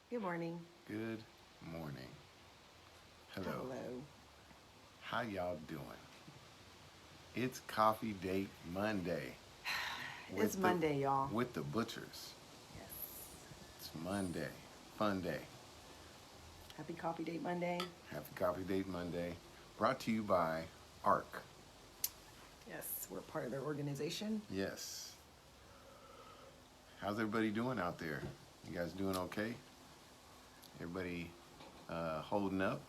Good morning. Good morning. Hello. Hello. How y'all doing? It's Coffee Date Monday It's with the Monday, y'all. with the butchers. Yes. It's Monday. Fun day. Happy Coffee Date Monday. Happy Coffee Date Monday. Brought to you by ARC. Yes, we're part of their organization. Yes. How's everybody doing out there? You guys doing okay? Everybody holding up?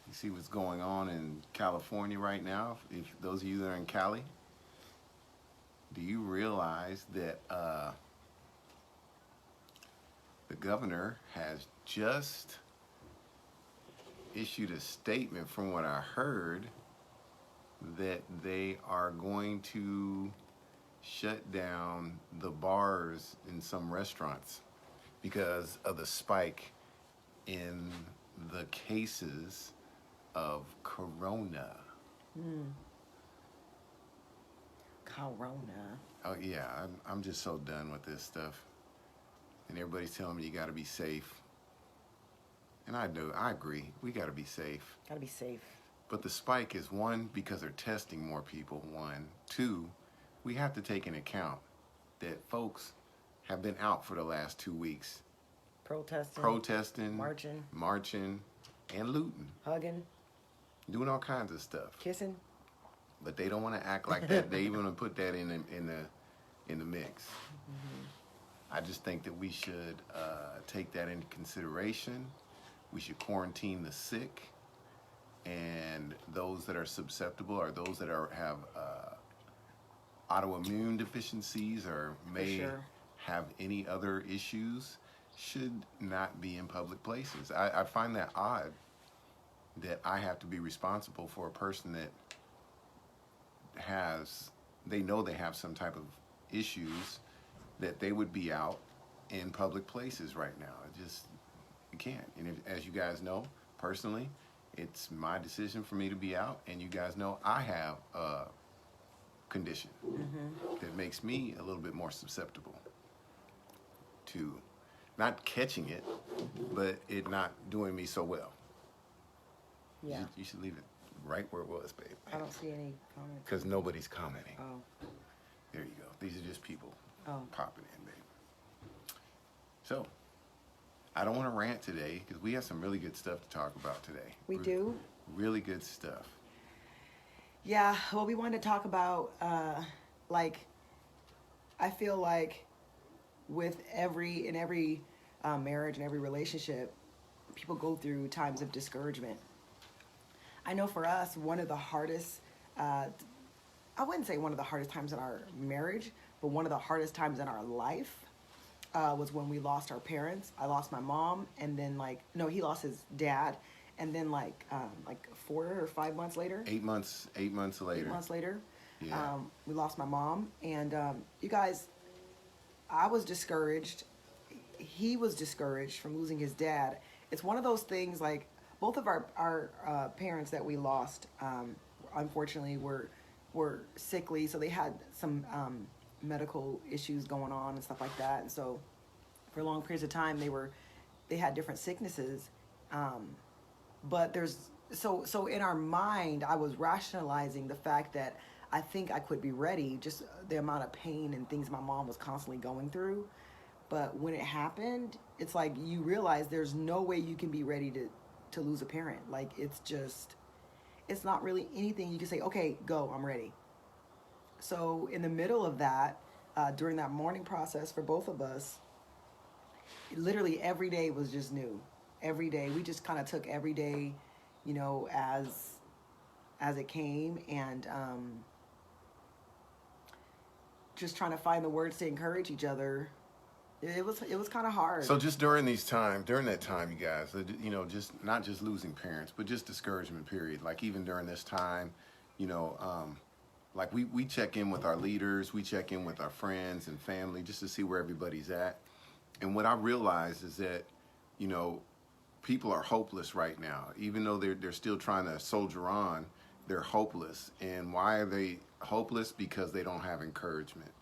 You see what's going on in California right now? If those of you that are in Cali, do you realize that the governor has just issued a statement, from what I heard, that they are going to shut down the bars in some restaurants because of the spike in the cases of corona. Hmm. Corona. Oh yeah, I'm just so done with this stuff. And everybody's telling me you got to be safe. And I do, I agree. We got to be safe. Gotta be safe. But the spike is, one, because they're testing more people, one. Two, we have to take into account that folks have been out for the last 2 weeks Protesting, protesting, marching, marching, and looting, hugging, doing all kinds of stuff. kissing. But they don't want to act like that. They even want to put that in the mix. I just think that we should take that into consideration. We should quarantine the sick and those that are susceptible, or those that have autoimmune deficiencies, or may sure. have any other issues, should not be in public places. I find that odd that I have to be responsible for a person that they know they have some type of issues, that they would be out in public places right now. You can't. And as you guys know, personally, it's my decision for me to be out, and you guys know I have a condition that makes me a little bit more susceptible to not catching it, but it not doing me so well. Yeah. You should leave it right where it was, babe. I don't see any comments. Because nobody's commenting. Oh. There you go. These are just people Oh. popping in, babe. So, I don't want to rant today because we have some really good stuff to talk about today. We do? Really good stuff. Yeah. Well, we wanted to talk about, like, I feel like with every marriage and every relationship, people go through times of discouragement. I know for us, one of the hardest, I wouldn't say one of the hardest times in our marriage, but one of the hardest times in our life was when we lost our parents. I lost my mom, and then no, he lost his dad, and then like 4 or 5 months later, 8 months. 8 months later. 8 months later, Yeah. we lost my mom, and you guys, I was discouraged. He was discouraged from losing his dad. It's one of those things, like both of our parents that we lost, unfortunately, were sickly, so they had some medical issues going on and stuff like that. And so for long periods of time, they had different sicknesses. But so in our mind, I was rationalizing the fact that I think I could be ready, just the amount of pain and things my mom was constantly going through. But when it happened, it's like you realize there's no way you can be ready to lose a parent. Like it's not really anything you can say, okay, go, I'm ready. So in the middle of that, during that mourning process for both of us, literally every day was just new. Every day, we just kind of took every day, as it came, and just trying to find the words to encourage each other. It was kind of hard. So just during that time, you guys, just not just losing parents, but just discouragement period. Like even during this time, you know, like we check in with our leaders, we check in with our friends and family just to see where everybody's at. And what I realized is that, you know, people are hopeless right now. Even though they're still trying to soldier on, they're hopeless. And why are they hopeless? Because they don't have encouragement.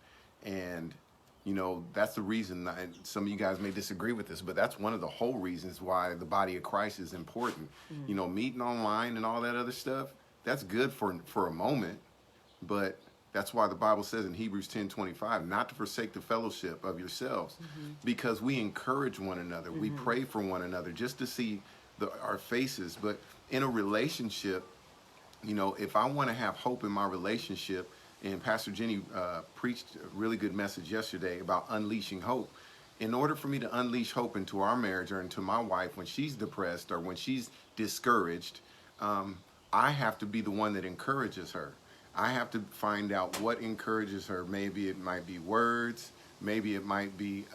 And You know, that's the reason, and some of you guys may disagree with this, but that's one of the whole reasons why the body of Christ is important. You know, meeting online and all that other stuff, that's good for a moment, but that's why the Bible says in Hebrews 10:25, not to forsake the fellowship of yourselves, because we encourage one another. We pray for one another just to see our faces. But in a relationship, you know, if I want to have hope in my relationship, and Pastor Jenny preached a really good message yesterday about unleashing hope. In order for me to unleash hope into our marriage or into my wife when she's depressed or when she's discouraged, I have to be the one that encourages her. I have to find out what encourages her. Maybe it might be words. Maybe it might be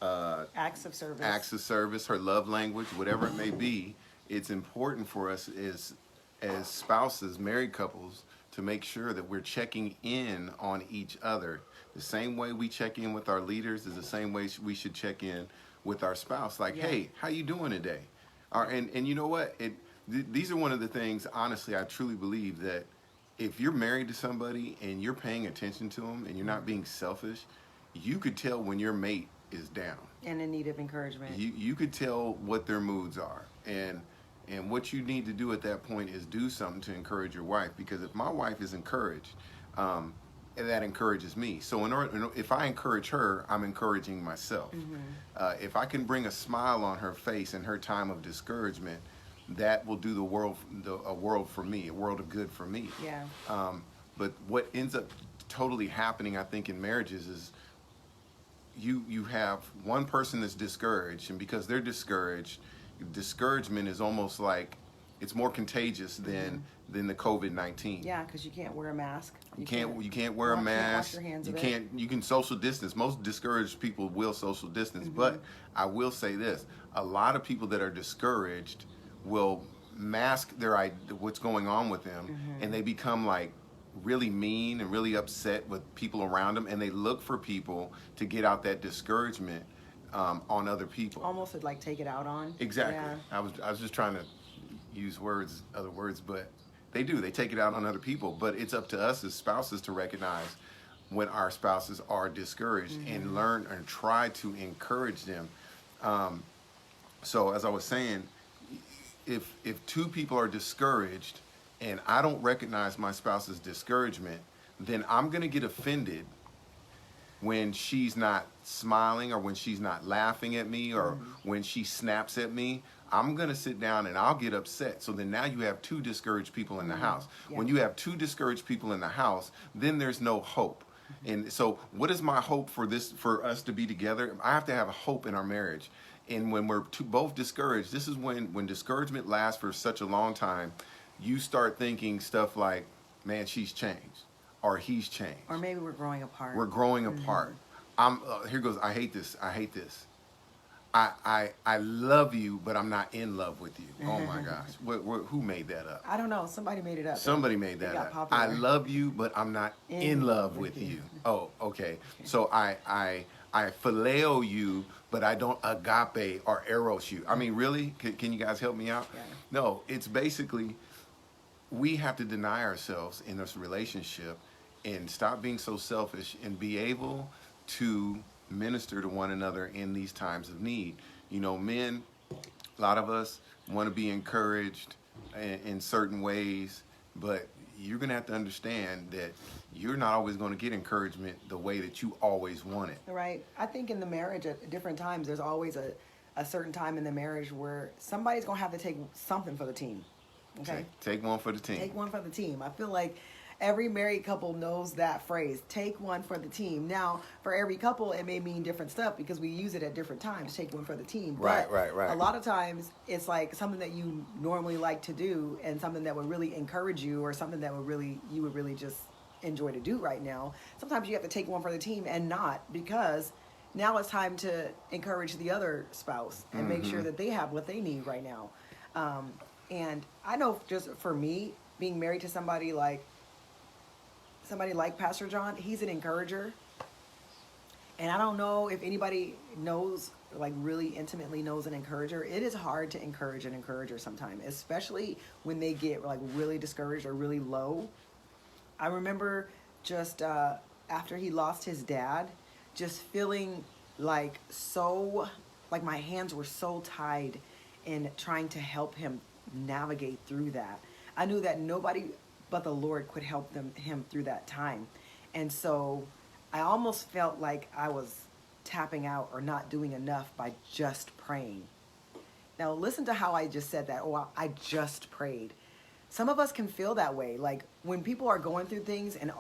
Acts of service, her love language, whatever it may be. It's important for us as spouses, married couples, to make sure that we're checking in on each other. The same way we check in with our leaders is the same way we should check in with our spouse. Like, hey, how you doing today? And you know what? These are one of the things, honestly, I truly believe that if you're married to somebody and you're paying attention to them and you're not being selfish, you could tell when your mate is down. And in need of encouragement. You could tell what their moods are. And what you need to do at that point is do something to encourage your wife. Because if my wife is encouraged, that encourages me. So if I encourage her, I'm encouraging myself. If I can bring a smile on her face in her time of discouragement, that will do a world for me, a world of good for me. Yeah. But what ends up totally happening, I think, in marriages is you have one person that's discouraged, and because they're discouraged, discouragement is almost like it's more contagious than the COVID-19. Yeah, because you can't wear a mask. You can't wear a mask. You can social distance. Most discouraged people will social distance. But I will say this: a lot of people that are discouraged will mask what's going on with them, and they become like really mean and really upset with people around them, and they look for people to get out that discouragement on other people. Almost to like take it out on. Exactly. Yeah. I was just trying to use other words, but they take it out on other people. But it's up to us as spouses to recognize when our spouses are discouraged and learn and try to encourage them. So as I was saying, if two people are discouraged and I don't recognize my spouse's discouragement, then I'm going to get offended when she's not smiling or when she's not laughing at me or when she snaps at me. I'm going to sit down and I'll get upset. So then now you have two discouraged people in the house. Yeah. When you have two discouraged people in the house, then there's no hope. And so what is my hope for us to be together? I have to have a hope in our marriage. And when we're both discouraged, this is when discouragement lasts for such a long time, you start thinking stuff like, man, she's changed. Or he's changed. Or maybe we're growing apart. We're growing apart. Here goes, I hate this. I love you, but I'm not in love with you. Oh my gosh. Who made that up? I don't know. Somebody made it up. Somebody made that up. Popular. I love you, but I'm not in love with you. Oh, okay. So I phileo you, but I don't agape or eros you. I mean, really? Can you guys help me out? Yeah. No, it's basically we have to deny ourselves in this relationship and stop being so selfish and be able to minister to one another in these times of need. You know, men, a lot of us want to be encouraged in certain ways, but you're going to have to understand that you're not always going to get encouragement the way that you always want it. Right. I think in the marriage at different times, there's always a certain time in the marriage where somebody's going to have to take something for the team. Okay. Take one for the team. Take one for the team. I feel like every married couple knows that phrase, take one for the team. Now, for every couple, it may mean different stuff because we use it at different times, take one for the team. Right. A lot of times, it's like something that you normally like to do and something that would really encourage you or something that you would really just enjoy to do right now. Sometimes you have to take one for the team and not, because now it's time to encourage the other spouse and make sure that they have what they need right now. And I know just for me, being married to somebody like Pastor John, he's an encourager. And I don't know if anybody knows, like really intimately knows an encourager. It is hard to encourage an encourager sometimes, especially when they get like really discouraged or really low. I remember just after he lost his dad, just feeling like so, like my hands were so tied in trying to help him navigate through that. I knew that nobody but the Lord could help him through that time. And so I almost felt like I was tapping out or not doing enough by just praying. Now listen to how I just said that. Oh, I just prayed. Some of us can feel that way. Like when people are going through things and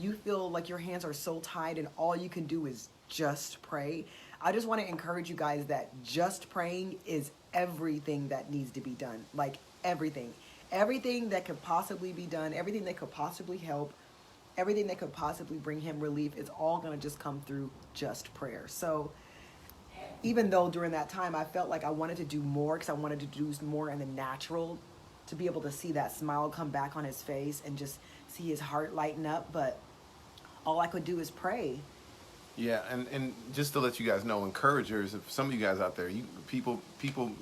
you feel like your hands are so tied and all you can do is just pray. I just want to encourage you guys that just praying is everything that needs to be done. Like everything. Everything that could possibly be done, everything that could possibly help, everything that could possibly bring him relief is all going to just come through just prayer. So even though during that time I felt like I wanted to do more because I wanted to do more in the natural, to be able to see that smile come back on his face and just see his heart lighten up, but all I could do is pray. Yeah, and just to let you guys know, encouragers, if some of you guys out there, people,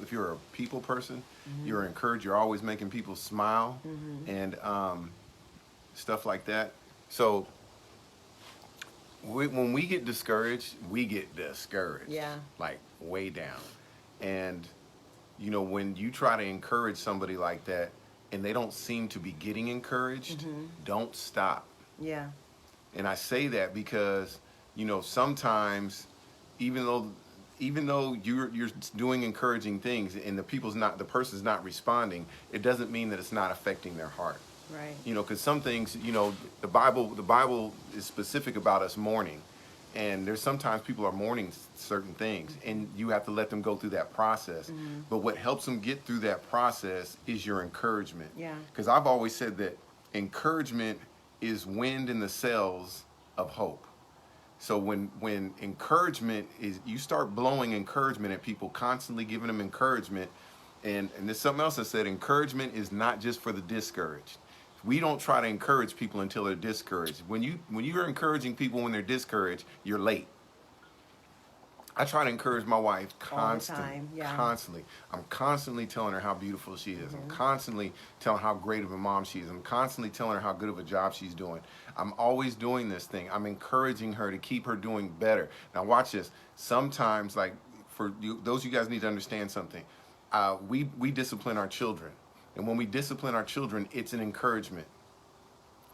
if you're a people person, you're an encourager, you're always making people smile and stuff like that. So when we get discouraged, we get discouraged. Yeah. Like way down. And you know, when you try to encourage somebody like that and they don't seem to be getting encouraged, don't stop. Yeah. And I say that because, you know, sometimes even though you're doing encouraging things and the person's not responding, it doesn't mean that it's not affecting their heart. Right. You know, because some things, you know, the Bible is specific about us mourning. And there's sometimes people are mourning certain things and you have to let them go through that process. But what helps them get through that process is your encouragement. Yeah. Because I've always said that encouragement is wind in the sails of hope. So when encouragement is, you start blowing encouragement at people, constantly giving them encouragement. And there's something else I said, encouragement is not just for the discouraged. We don't try to encourage people until they're discouraged. When you're encouraging people when they're discouraged, you're late. I try to encourage my wife constantly. I'm constantly telling her how beautiful she is. I'm constantly telling her how great of a mom she is. I'm constantly telling her how good of a job she's doing. I'm always doing this thing. I'm encouraging her to keep her doing better. Now watch this. Sometimes, like for you, those of you guys need to understand something. We discipline our children. And when we discipline our children, it's an encouragement.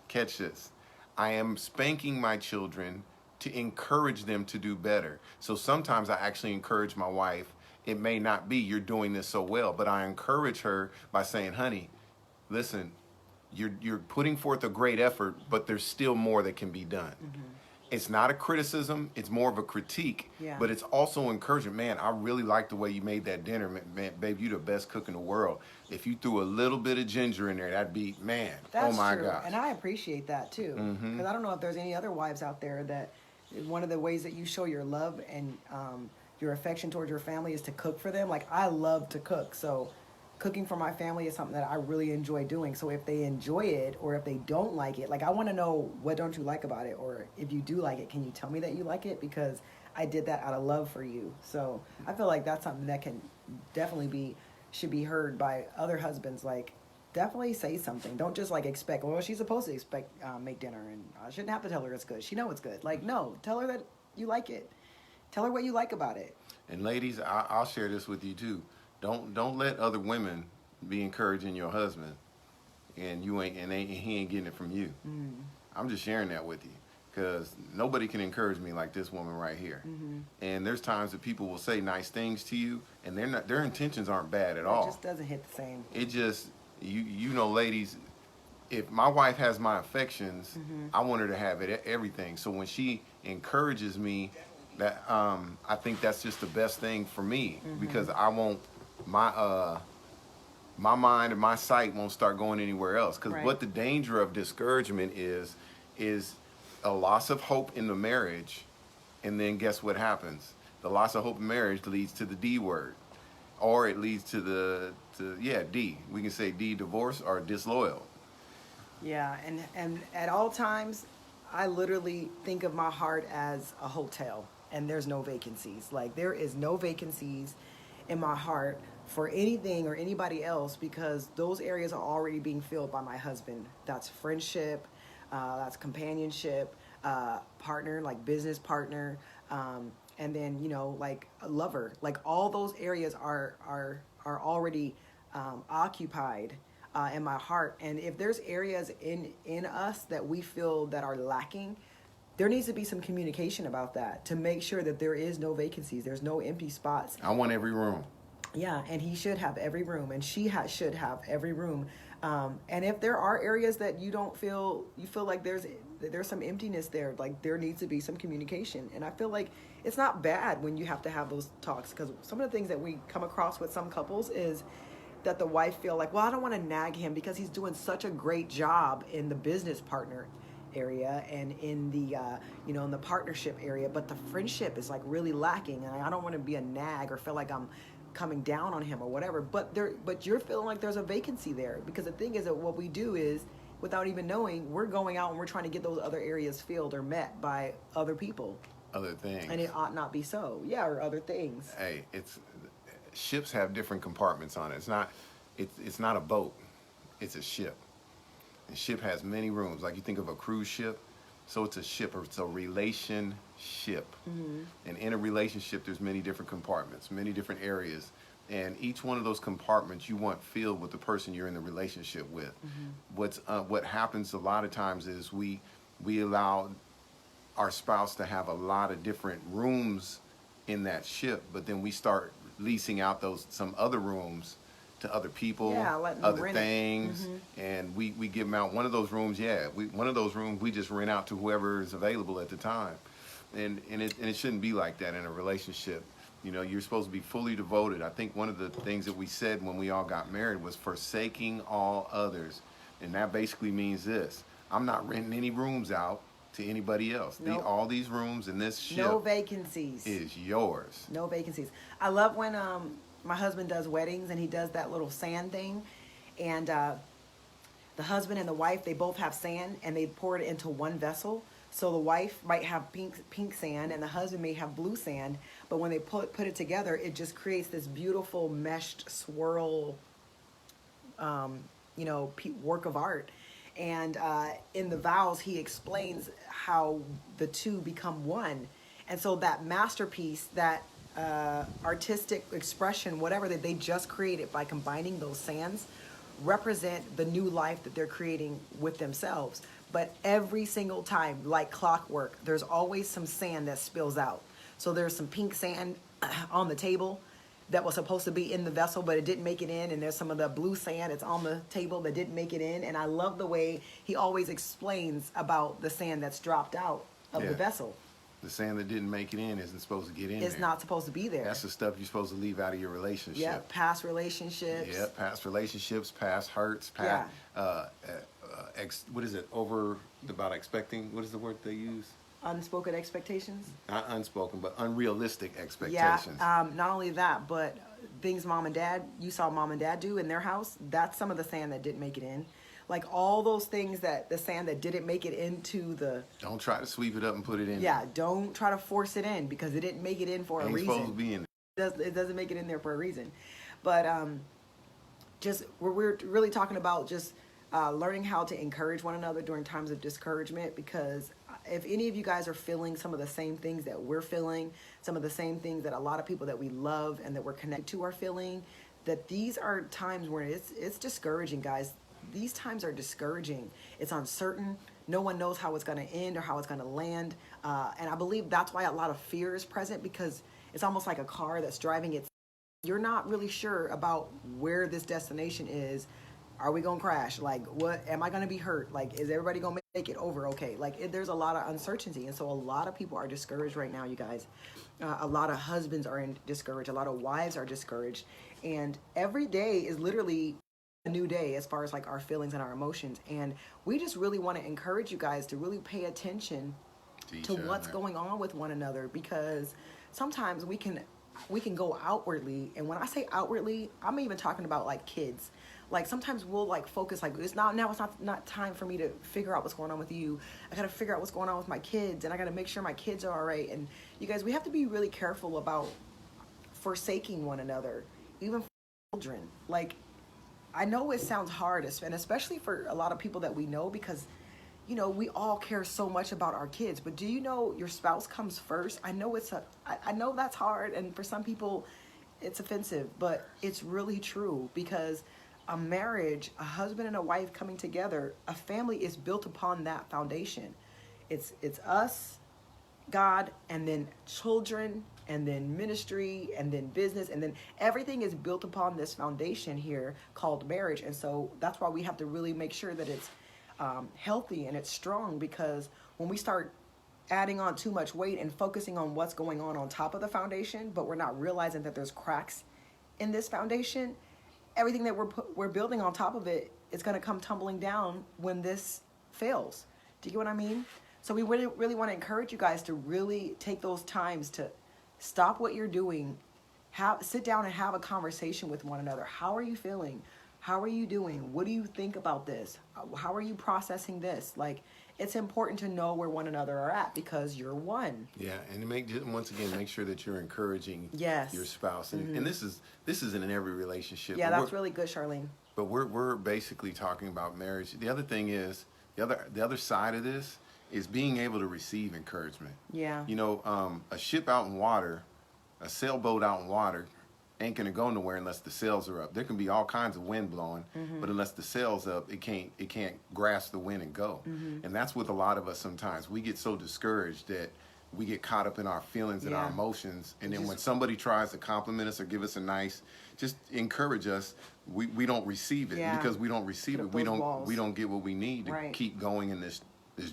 Catch this. I am spanking my children to encourage them to do better. So sometimes I actually encourage my wife. It may not be you're doing this so well, but I encourage her by saying, honey, listen, you're putting forth a great effort, but there's still more that can be done. It's not a criticism, it's more of a critique, but it's also encouragement. Man, I really like the way you made that dinner. Man, babe, you're the best cook in the world. If you threw a little bit of ginger in there, that'd be, man, That's oh my true. gosh. And I appreciate that too. Because I don't know if there's any other wives out there that one of the ways that you show your love and your affection towards your family is to cook for them. Like I love to cook, so cooking for my family is something that I really enjoy doing. So if they enjoy it or if they don't like it, like I want to know, what don't you like about it? Or if you do like it, can you tell me that you like it? Because I did that out of love for you. So I feel like that's something that can definitely should be heard by other husbands. Like definitely say something. Don't just like expect, well, she's supposed to make dinner and I shouldn't have to tell her it's good. She know it's good. Like, no, tell her that you like it. Tell her what you like about it. And ladies, I'll share this with you too. Don't let other women be encouraging your husband, and he ain't getting it from you. I'm just sharing that with you because nobody can encourage me like this woman right here. And there's times that people will say nice things to you, and their intentions aren't bad at all. It just doesn't hit the same. It just you know, ladies, if my wife has my affections, I want her to have everything. So when she encourages me, that I think that's just the best thing for me because I won't. My mind and my sight won't start going anywhere else. Because what the danger of discouragement is a loss of hope in the marriage, and then guess what happens? The loss of hope in marriage leads to the D word, or it leads to D. We can say D, divorce, or disloyal. Yeah, and at all times, I literally think of my heart as a hotel, and there's no vacancies. Like there is no vacancies in my heart for anything or anybody else because those areas are already being filled by my husband. That's friendship, that's companionship, partner, like business partner, and then, you know, like a lover. Like all those areas are already occupied in my heart. And if there's areas in us that we feel that are lacking, there needs to be some communication about that to make sure that there is no vacancies, there's no empty spots. I want every room. Yeah, and he should have every room, and she should have every room. And if there are areas that you feel like there's some emptiness there, like there needs to be some communication. And I feel like it's not bad when you have to have those talks, because some of the things that we come across with some couples is that the wife feel like, well, I don't want to nag him because he's doing such a great job in the business partner area and in the in the partnership area, but the friendship is like really lacking, and I don't want to be a nag or feel like I'm coming down on him or whatever, but you're feeling like there's a vacancy there, because the thing is that what we do is, without even knowing, we're going out and we're trying to get those other areas filled or met by other people, Other things. and it ought not be so. Yeah, or other things. Hey, ships have different compartments on it. It's not a boat. It's a ship. The ship has many rooms. Like you think of a cruise ship, so it's a ship, or it's a relationship. Mm-hmm. And in a relationship, there's many different compartments, many different areas. And each one of those compartments you want filled with the person you're in the relationship with. Mm-hmm. What happens a lot of times is we allow our spouse to have a lot of different rooms in that ship, but then we start leasing out some other rooms to other people, other things, and we give them out. One of those rooms, we just rent out to whoever is available at the time, and it shouldn't be like that in a relationship. You know, you're supposed to be fully devoted. I think one of the things that we said when we all got married was forsaking all others, and that basically means this: I'm not renting any rooms out to anybody else. Nope. All these rooms in this ship, no vacancies, is yours. No vacancies. I love when my husband does weddings and he does that little sand thing, and the husband and the wife, they both have sand and they pour it into one vessel. So the wife might have pink sand and the husband may have blue sand, but when they put it together, it just creates this beautiful meshed swirl, work of art. And in the vows, he explains how the two become one. And so that masterpiece, that artistic expression, whatever that they just created by combining those sands, represent the new life that they're creating with themselves. But every single time, like clockwork, there's always some sand that spills out. So there's some pink sand on the table that was supposed to be in the vessel, but it didn't make it in. And there's some of the blue sand that's on the table that didn't make it in. And I love the way he always explains about the sand that's dropped out of the vessel. The sand that didn't make it in isn't supposed to get in. It's not supposed to be there. That's the stuff you're supposed to leave out of your relationship. Yeah, past relationships. Yeah, past relationships, past hurts, what is it? About expecting, what is the word they use? Unspoken expectations. Not unspoken, but unrealistic expectations. Yeah, not only that, but things you saw mom and dad do in their house, that's some of the sand that didn't make it in. Like all those things the sand that didn't make it into the... Don't try to sweep it up and put it in. Yeah, don't try to force it in because it didn't make it in for a reason. It's supposed to be in there. It doesn't make it in there for a reason. But we're really talking about just learning how to encourage one another during times of discouragement, because if any of you guys are feeling some of the same things that we're feeling, some of the same things that a lot of people that we love and that we're connected to are feeling, that these are times where it's discouraging, guys. These times are discouraging. It's uncertain. No one knows how it's going to end or how it's going to land. And I believe that's why a lot of fear is present, because it's almost like a car that's driving it. You're not really sure about where this destination is. Are we going to crash? Like, what? Am I going to be hurt? Like, is everybody going to make it over okay? Like, there's a lot of uncertainty. And so a lot of people are discouraged right now, you guys. A lot of husbands are discouraged. A lot of wives are discouraged. And every day is literally a new day as far as like our feelings and our emotions. And we just really want to encourage you guys to really pay attention to what's going on with one another, because sometimes we can go outwardly. And when I say outwardly, I'm even talking about like kids. Like sometimes we'll like focus like it's not time for me to figure out what's going on with you. I got to figure out what's going on with my kids, and I got to make sure my kids are all right. And you guys, we have to be really careful about forsaking one another, even for children. Like, I know it sounds hard, and especially for a lot of people that we know, because we all care so much about our kids, but do you know your spouse comes first? I know I know that's hard, and for some people it's offensive, but it's really true, because a marriage, a husband and a wife coming together, a family is built upon that foundation. It's us, God, and then children, and then ministry, and then business, and then everything is built upon this foundation here called marriage. And so that's why we have to really make sure that it's healthy and it's strong, because when we start adding on too much weight and focusing on what's going on top of the foundation, but we're not realizing that there's cracks in this foundation, everything that we're building on top of it is going to come tumbling down when this fails. Do you get what I mean? So we really, really want to encourage you guys to really take those times to stop what you're doing, sit down and have a conversation with one another. How are you feeling? How are you doing? What do you think about this? How are you processing this? Like, it's important to know where one another are at, because you're one. Yeah, and once again, make sure that you're encouraging your spouse, and this is in every relationship. Yeah, that's really good, Charlene. But we're basically talking about marriage. The other thing is the other side of this is being able to receive encouragement. Yeah. A ship out in water, a sailboat out in water, ain't gonna go nowhere unless the sails are up. There can be all kinds of wind blowing, but unless the sails up, it can't grasp the wind and go. And that's with a lot of us sometimes. We get so discouraged that we get caught up in our feelings and our emotions, and then when somebody tries to compliment us or give us a nice, just encourage us, we don't receive it, because we don't receive it. We don't get what we need to keep going in this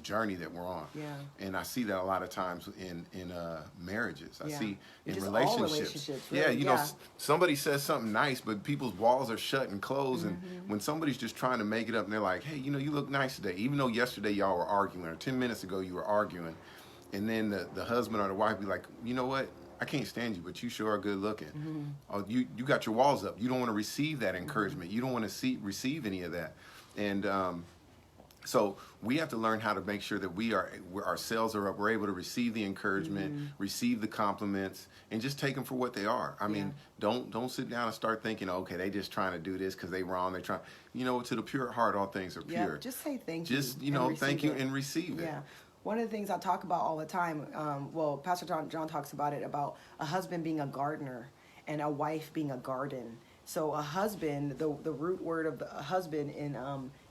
journey that we're on. Yeah. And I see that a lot of times in marriages. I see in just relationships. Really. Yeah, somebody says something nice, but people's walls are shut and closed. And when somebody's just trying to make it up, and they're like, hey, you look nice today, even though yesterday y'all were arguing, or 10 minutes ago you were arguing, and then the husband or the wife be like, you know what? I can't stand you, but you sure are good looking. Oh, you got your walls up. You don't want to receive that encouragement. You don't want to receive any of that. And so we have to learn how to make sure that our cells are up. We're able to receive the encouragement, receive the compliments, and just take them for what they are. I mean, don't sit down and start thinking, okay, they just trying to do this because they wrong. They're trying, to the pure heart, all things are pure. Yeah, just say thank you. Just, thank you and receive it. Yeah. One of the things I talk about all the time, Pastor John talks about it, about a husband being a gardener and a wife being a garden. So a husband, the root word of the husband in,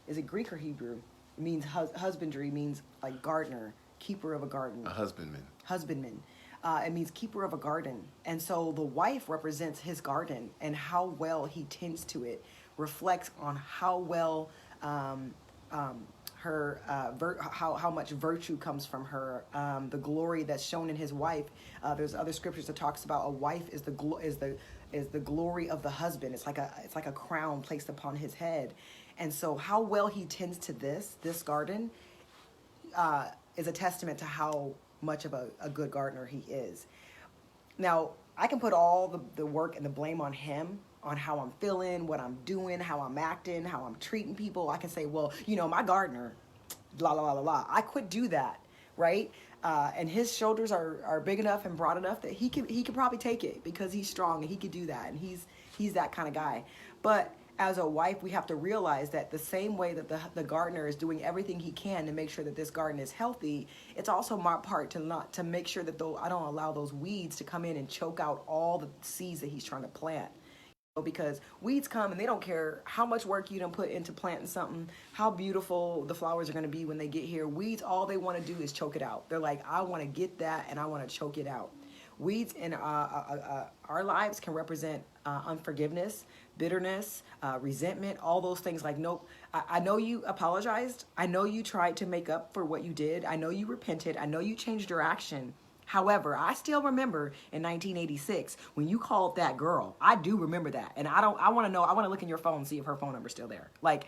is it Greek or Hebrew? It means husbandry, means like gardener, keeper of a garden. A husbandman. Husbandman. It means keeper of a garden. And so the wife represents his garden, and how well he tends to it reflects on how well her how much virtue comes from her, the glory that's shown in his wife. There's other scriptures that talks about a wife is the glory of the husband. It's like a crown placed upon his head. And so how well he tends to this garden is a testament to how much of a good gardener he is. Now, I can put all the work and the blame on him, on how I'm feeling, what I'm doing, how I'm acting, how I'm treating people. I can say, well, my gardener, la, la, la, la, la. I could do that, right? And his shoulders are big enough and broad enough that he could probably take it, because he's strong and he could do that. And he's that kind of guy. But as a wife, we have to realize that the same way that the gardener is doing everything he can to make sure that this garden is healthy, it's also my part to make sure that I don't allow those weeds to come in and choke out all the seeds that he's trying to plant. Because weeds come and they don't care how much work you done put into planting something, how beautiful the flowers are going to be when they get here. Weeds, all they want to do is choke it out. They're like, I want to get that and I want to choke it out. Weeds in our lives can represent unforgiveness, bitterness, resentment, all those things. Like, nope, I know you apologized. I know you tried to make up for what you did. I know you repented. I know you changed your action. However, I still remember in 1986 when you called that girl. I do remember that. And I want to look in your phone and see if her phone number's still there. Like,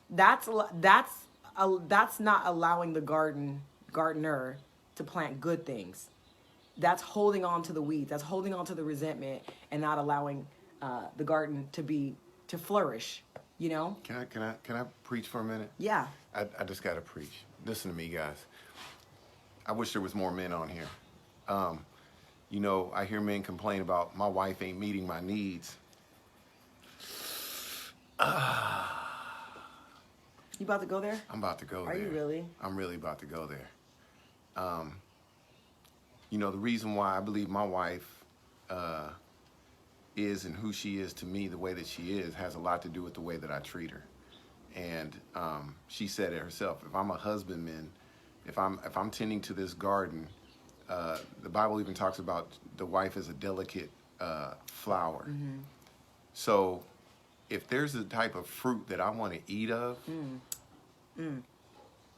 that's not allowing the gardener to plant good things. That's holding on to the weeds. That's holding on to the resentment and not allowing the garden to flourish. Can I preach for a minute? Yeah. I just got to preach. Listen to me, guys. I wish there was more men on here. I hear men complain about my wife ain't meeting my needs. You about to go there? I'm about to go there. Are you really? I'm really about to go there. You know, the reason why I believe my wife is and who she is to me, the way that she is, has a lot to do with the way that I treat her. And she said it herself. If I'm a husbandman, if I'm tending to this garden, the Bible even talks about the wife as a delicate flower. Mm-hmm. So if there's a type of fruit that I want to eat of,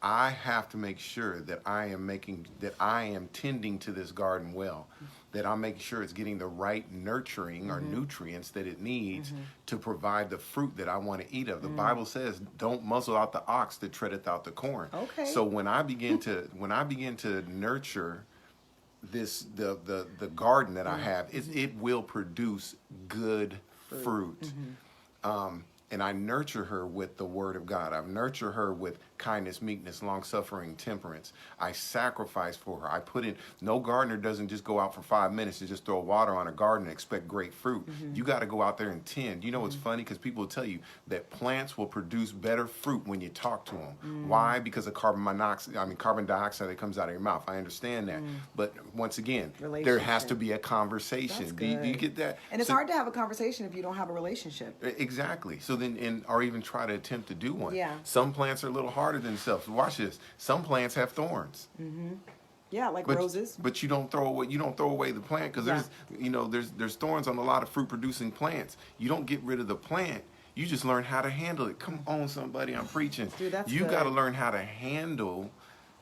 I have to make sure that I am tending to this garden well, that I'm making sure it's getting the right nurturing or nutrients that it needs to provide the fruit that I want to eat of. The Bible says, "Don't muzzle out the ox that treadeth out the corn." Okay. So when I begin to nurture the garden that I have, it will produce good fruit. And I nurture her with the word of God. I nurture her with kindness, meekness, long-suffering, temperance. I sacrifice for her. I put in, no gardener doesn't just go out for 5 minutes to just throw water on a garden and expect great fruit. You got to go out there and tend. You know, it's funny because people will tell you that plants will produce better fruit when you talk to them. Why? Because of carbon dioxide that comes out of your mouth. I understand that. But once again, there has to be a conversation. Do you get that? And it's hard to have a conversation if you don't have a relationship. Exactly. So then, or even try to attempt to do one. Yeah. Some plants are a little harder than themselves. Watch this. Some plants have thorns. Yeah, like roses. But you don't throw away the plant because there's thorns on a lot of fruit producing plants. You don't get rid of the plant. You just learn how to handle it. Come on, somebody, I'm preaching. Dude, that's you good. got to learn how to handle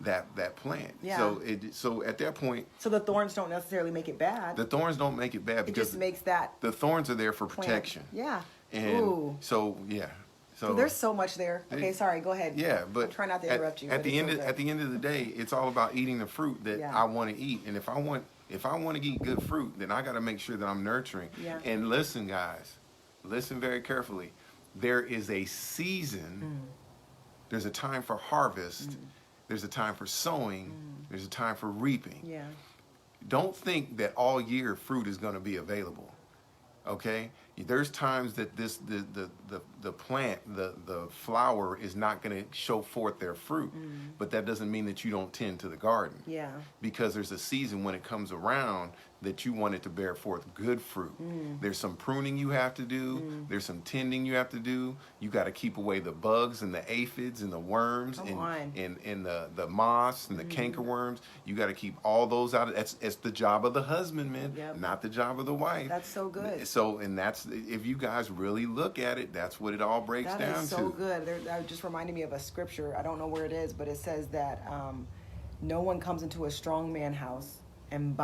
that plant. Yeah. So at that point, So the thorns don't necessarily make it bad. the thorns don't make it bad It because just makes that the thorns are there for plant. protection. Yeah. And Ooh. so yeah. So There's so much there. Okay, sorry. Go ahead. yeah, but I'm trying not to interrupt you. At but the it's end so at the end of the day, it's all about eating the fruit that Yeah. I want to eat. And if I want to eat good fruit, then I got to make sure that I'm nurturing. Yeah. And listen, guys, listen very carefully. There is a season. There's a time for harvest. There's a time for sowing. There's a time for reaping. Yeah. Don't think that all year fruit is going to be available. Okay, there's times that the plant, the flower is not going to show forth their fruit, but that doesn't mean that you don't tend to the garden. Yeah. Because there's a season when it comes around that you want it to bear forth good fruit. There's some pruning you have to do. There's some tending you have to do. You got to keep away the bugs and the aphids and the worms and the moths and the cankerworms. You got to keep all those out. It's the job of the husbandman, not the job of the wife. That's so good. So, and that's, if you guys really look at it, that's what it all breaks down to. That is so good. That just reminded me of a scripture. I don't know where it is, but it says that no one comes into a strong man's house and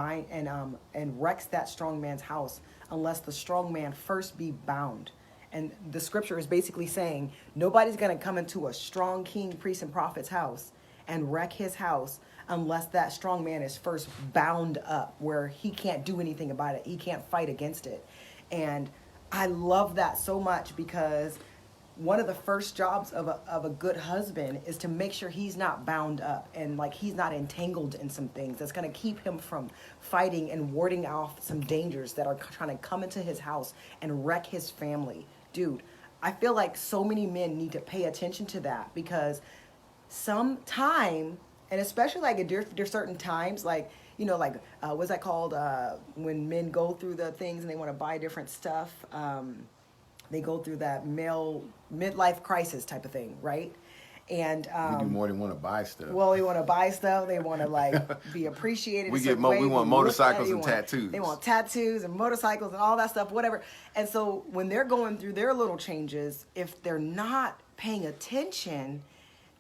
wrecks that strong man's house unless the strong man first be bound. And the scripture is basically saying nobody's going to come into a strong king, priest, and prophet's house and wreck his house unless that strong man is first bound up where he can't do anything about it. He can't fight against it. And I love that so much because one of the first jobs of a good husband is to make sure he's not bound up and like he's not entangled in some things that's going to keep him from fighting and warding off some dangers that are trying to come into his house and wreck his family. Dude, I feel like so many men need to pay attention to that because sometime, and especially like at certain times, like, you know, like, what's that called? When men go through the things and they want to buy different stuff. They go through that male midlife crisis type of thing, right? And we do more than want to buy stuff. well, they want to buy stuff. They want to like be appreciated. We a get certain we way. want They motorcycles and look at it. tattoos. They want tattoos and motorcycles and all that stuff, whatever. And so when they're going through their little changes, if they're not paying attention,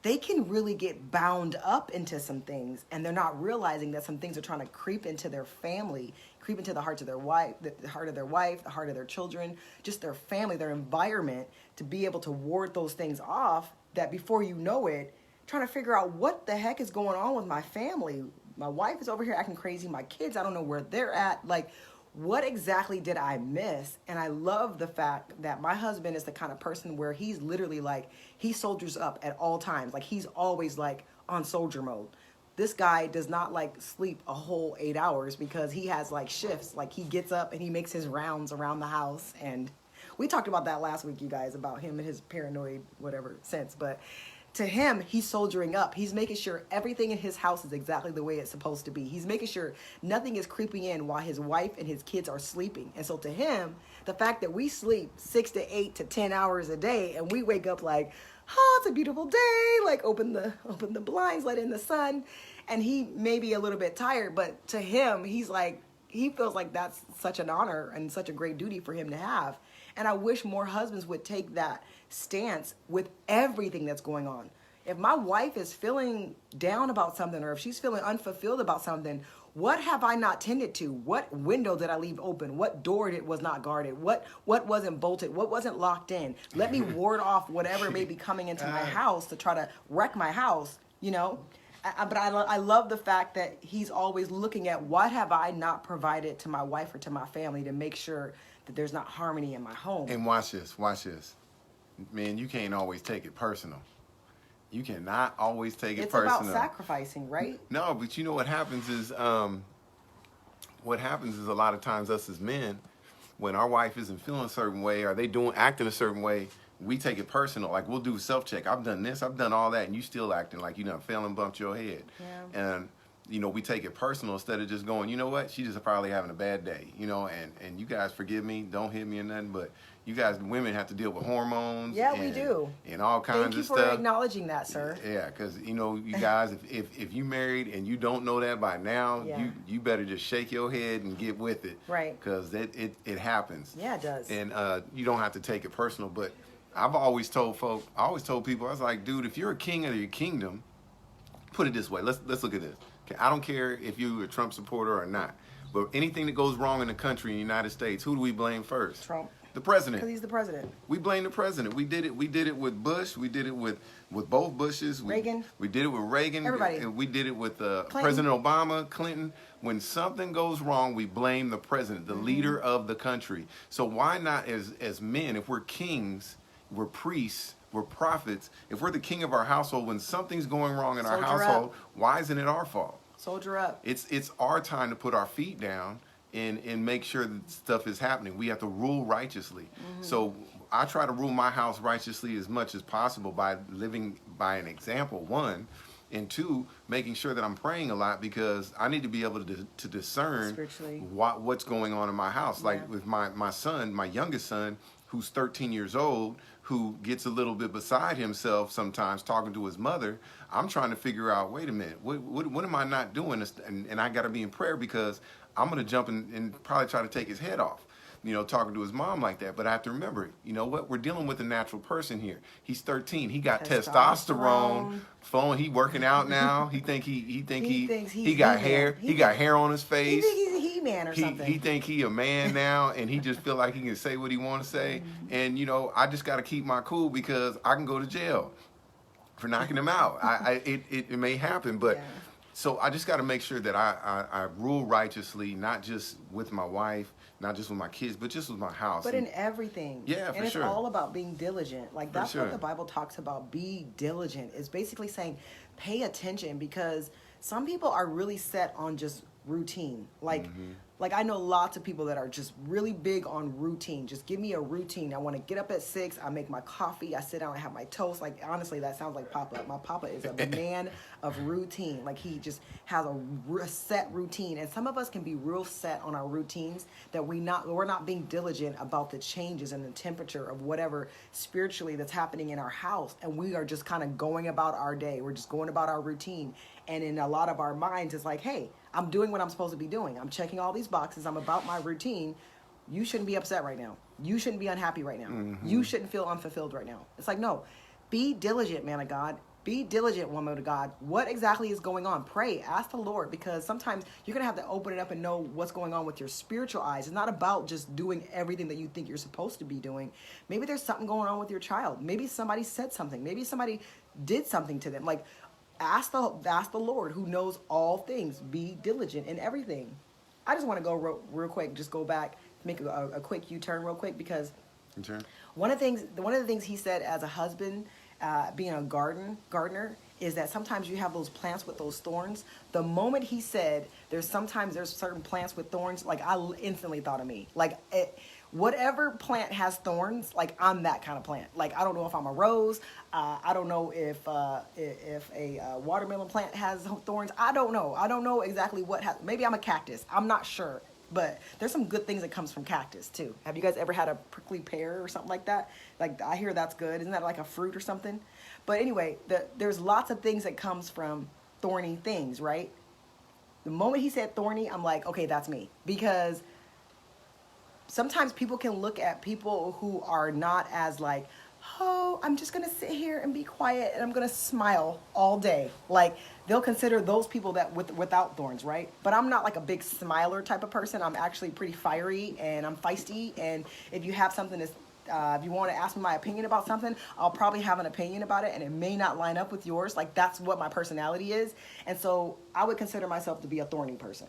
they can really get bound up into some things, and they're not realizing that some things are trying to creep into their family, creep into the heart of their wife, the heart of their children, just their family, their environment, to be able to ward those things off. That before you know it, trying to figure out what the heck is going on with my family. My wife is over here acting crazy. My kids, I don't know where they're at. Like, what exactly did I miss? And I love the fact that my husband is the kind of person where he's literally like, he soldiers up at all times. Like, he's always like on soldier mode. This guy does not like sleep a whole 8 hours because he has like shifts. Like, he gets up and he makes his rounds around the house. And we talked about that last week, you guys, about him and his paranoid whatever sense. But to him, he's soldiering up. He's making sure everything in his house is exactly the way it's supposed to be. He's making sure nothing is creeping in while his wife and his kids are sleeping. And so to him, the fact that we sleep 6 to 8 to 10 hours a day and we wake up like, oh, it's a beautiful day, like open the blinds, let in the sun. And he may be a little bit tired, but to him, he's like, he feels like that's such an honor and such a great duty for him to have. And I wish more husbands would take that stance with everything that's going on. If my wife is feeling down about something, or if she's feeling unfulfilled about something, what have I not tended to? What window did I leave open? What door was not guarded? What wasn't bolted? What wasn't locked in? Let me ward off whatever may be coming into my house to try to wreck my house, you know? But I love the fact that he's always looking at what have I not provided to my wife or to my family to make sure that there's not harmony in my home. And watch this. Man, you can't always take it personal. You cannot always take it personal. It's about sacrificing, right? No, but you know what happens is a lot of times us as men, when our wife isn't feeling a certain way or they acting a certain way, we take it personal. Like we'll do self-check. I've done this, I've done all that, and you still acting like you done fell and bumped your head. Yeah. And you know, we take it personal instead of just going, you know what, she just probably having a bad day, you know, and you guys forgive me, don't hit me or nothing, but you guys, women, have to deal with hormones. Yeah, we do. And all kinds of stuff. Thank you for acknowledging that, sir. Yeah, because, you know, you guys, if you married and you don't know that by now, yeah. you better just shake your head and get with it. Right. Because it happens. Yeah, it does. And you don't have to take it personal, but I've always told people, I was like, dude, if you're a king of your kingdom, put it this way. Let's look at this. Okay, I don't care if you're a Trump supporter or not, but anything that goes wrong in the country, in the United States, who do we blame first? Trump. The president. Because he's the president. We blame the president. We did it with Bush. We did it with both Bushes. Reagan. We did it with Reagan. Everybody. We did it with President Obama, Clinton. When something goes wrong, we blame the president, the leader of the country. So why not as men, if we're kings, we're priests, we're prophets, if we're the king of our household, when something's going wrong in our household, why isn't it our fault? Soldier up. It's our time to put our feet down and make sure that stuff is happening. We have to rule righteously. Mm-hmm. So I try to rule my house righteously as much as possible by living by an example, one, and two, making sure that I'm praying a lot because I need to be able to discern what's going on in my house. Yeah. Like with my son, my youngest son, who's 13 years old, who gets a little bit beside himself sometimes talking to his mother, I'm trying to figure out, wait a minute, what am I not doing? And I got to be in prayer because I'm going to jump and probably try to take his head off, you know, talking to his mom like that. But I have to remember, you know what? We're dealing with a natural person here. He's 13. He got testosterone flowing. He working out now. He thinks he got hair. He got hair on his face. He thinks he's a He-Man or something. He think he a man now, and he just feel like he can say what he want to say. Mm-hmm. And you know, I just got to keep my cool because I can go to jail for knocking him out. It may happen, but. Yeah. So I just got to make sure that I rule righteously, not just with my wife, not just with my kids, but just with my house. But in everything. Yeah, and it's all about being diligent. Like that's what the Bible talks about. Be diligent. It's basically saying pay attention because some people are really set on just routine. Like I know lots of people that are just really big on routine. Just give me a routine. I want to get up at 6. I make my coffee. I sit down and have my toast. Like honestly, that sounds like Papa. My Papa is a man of routine. Like he just has a set routine. And some of us can be real set on our routines that we're not being diligent about the changes in the temperature of whatever spiritually that's happening in our house. And we are just kind of going about our day. We're just going about our routine. And in a lot of our minds, it's like, hey, I'm doing what I'm supposed to be doing. I'm checking all these boxes. I'm about my routine. You shouldn't be upset right now. You shouldn't be unhappy right now. Mm-hmm. You shouldn't feel unfulfilled right now. It's like, no, be diligent, man of God. Be diligent, woman of God. What exactly is going on? Pray. Ask the Lord because sometimes you're going to have to open it up and know what's going on with your spiritual eyes. It's not about just doing everything that you think you're supposed to be doing. Maybe there's something going on with your child. Maybe somebody said something. Maybe somebody did something to them. Like, ask the Lord who knows all things. Be diligent in everything. I just want to go real quick, just go back, make a quick U-turn real quick because one of the things he said as a husband, being a gardener, is that sometimes you have those plants with those thorns. The moment he said there's certain plants with thorns, like I instantly thought of me. Like whatever plant has thorns, like I'm that kind of plant. Like I don't know if I'm a rose. I don't know if a watermelon plant has thorns. I don't know. I don't know exactly what has. Maybe I'm a cactus. I'm not sure. But there's some good things that comes from cactus too. Have you guys ever had a prickly pear or something like that? Like I hear that's good. Isn't that like a fruit or something? But anyway, there's lots of things that comes from thorny things, right? The moment he said thorny, I'm like, okay, that's me. Because sometimes people can look at people who are not as like, oh, I'm just gonna sit here and be quiet and I'm gonna smile all day. Like they'll consider those people that without thorns, right? But I'm not like a big smiler type of person. I'm actually pretty fiery and I'm feisty. And if you have something that's if you want to ask me my opinion about something, I'll probably have an opinion about it and it may not line up with yours. Like that's what my personality is. And so I would consider myself to be a thorny person.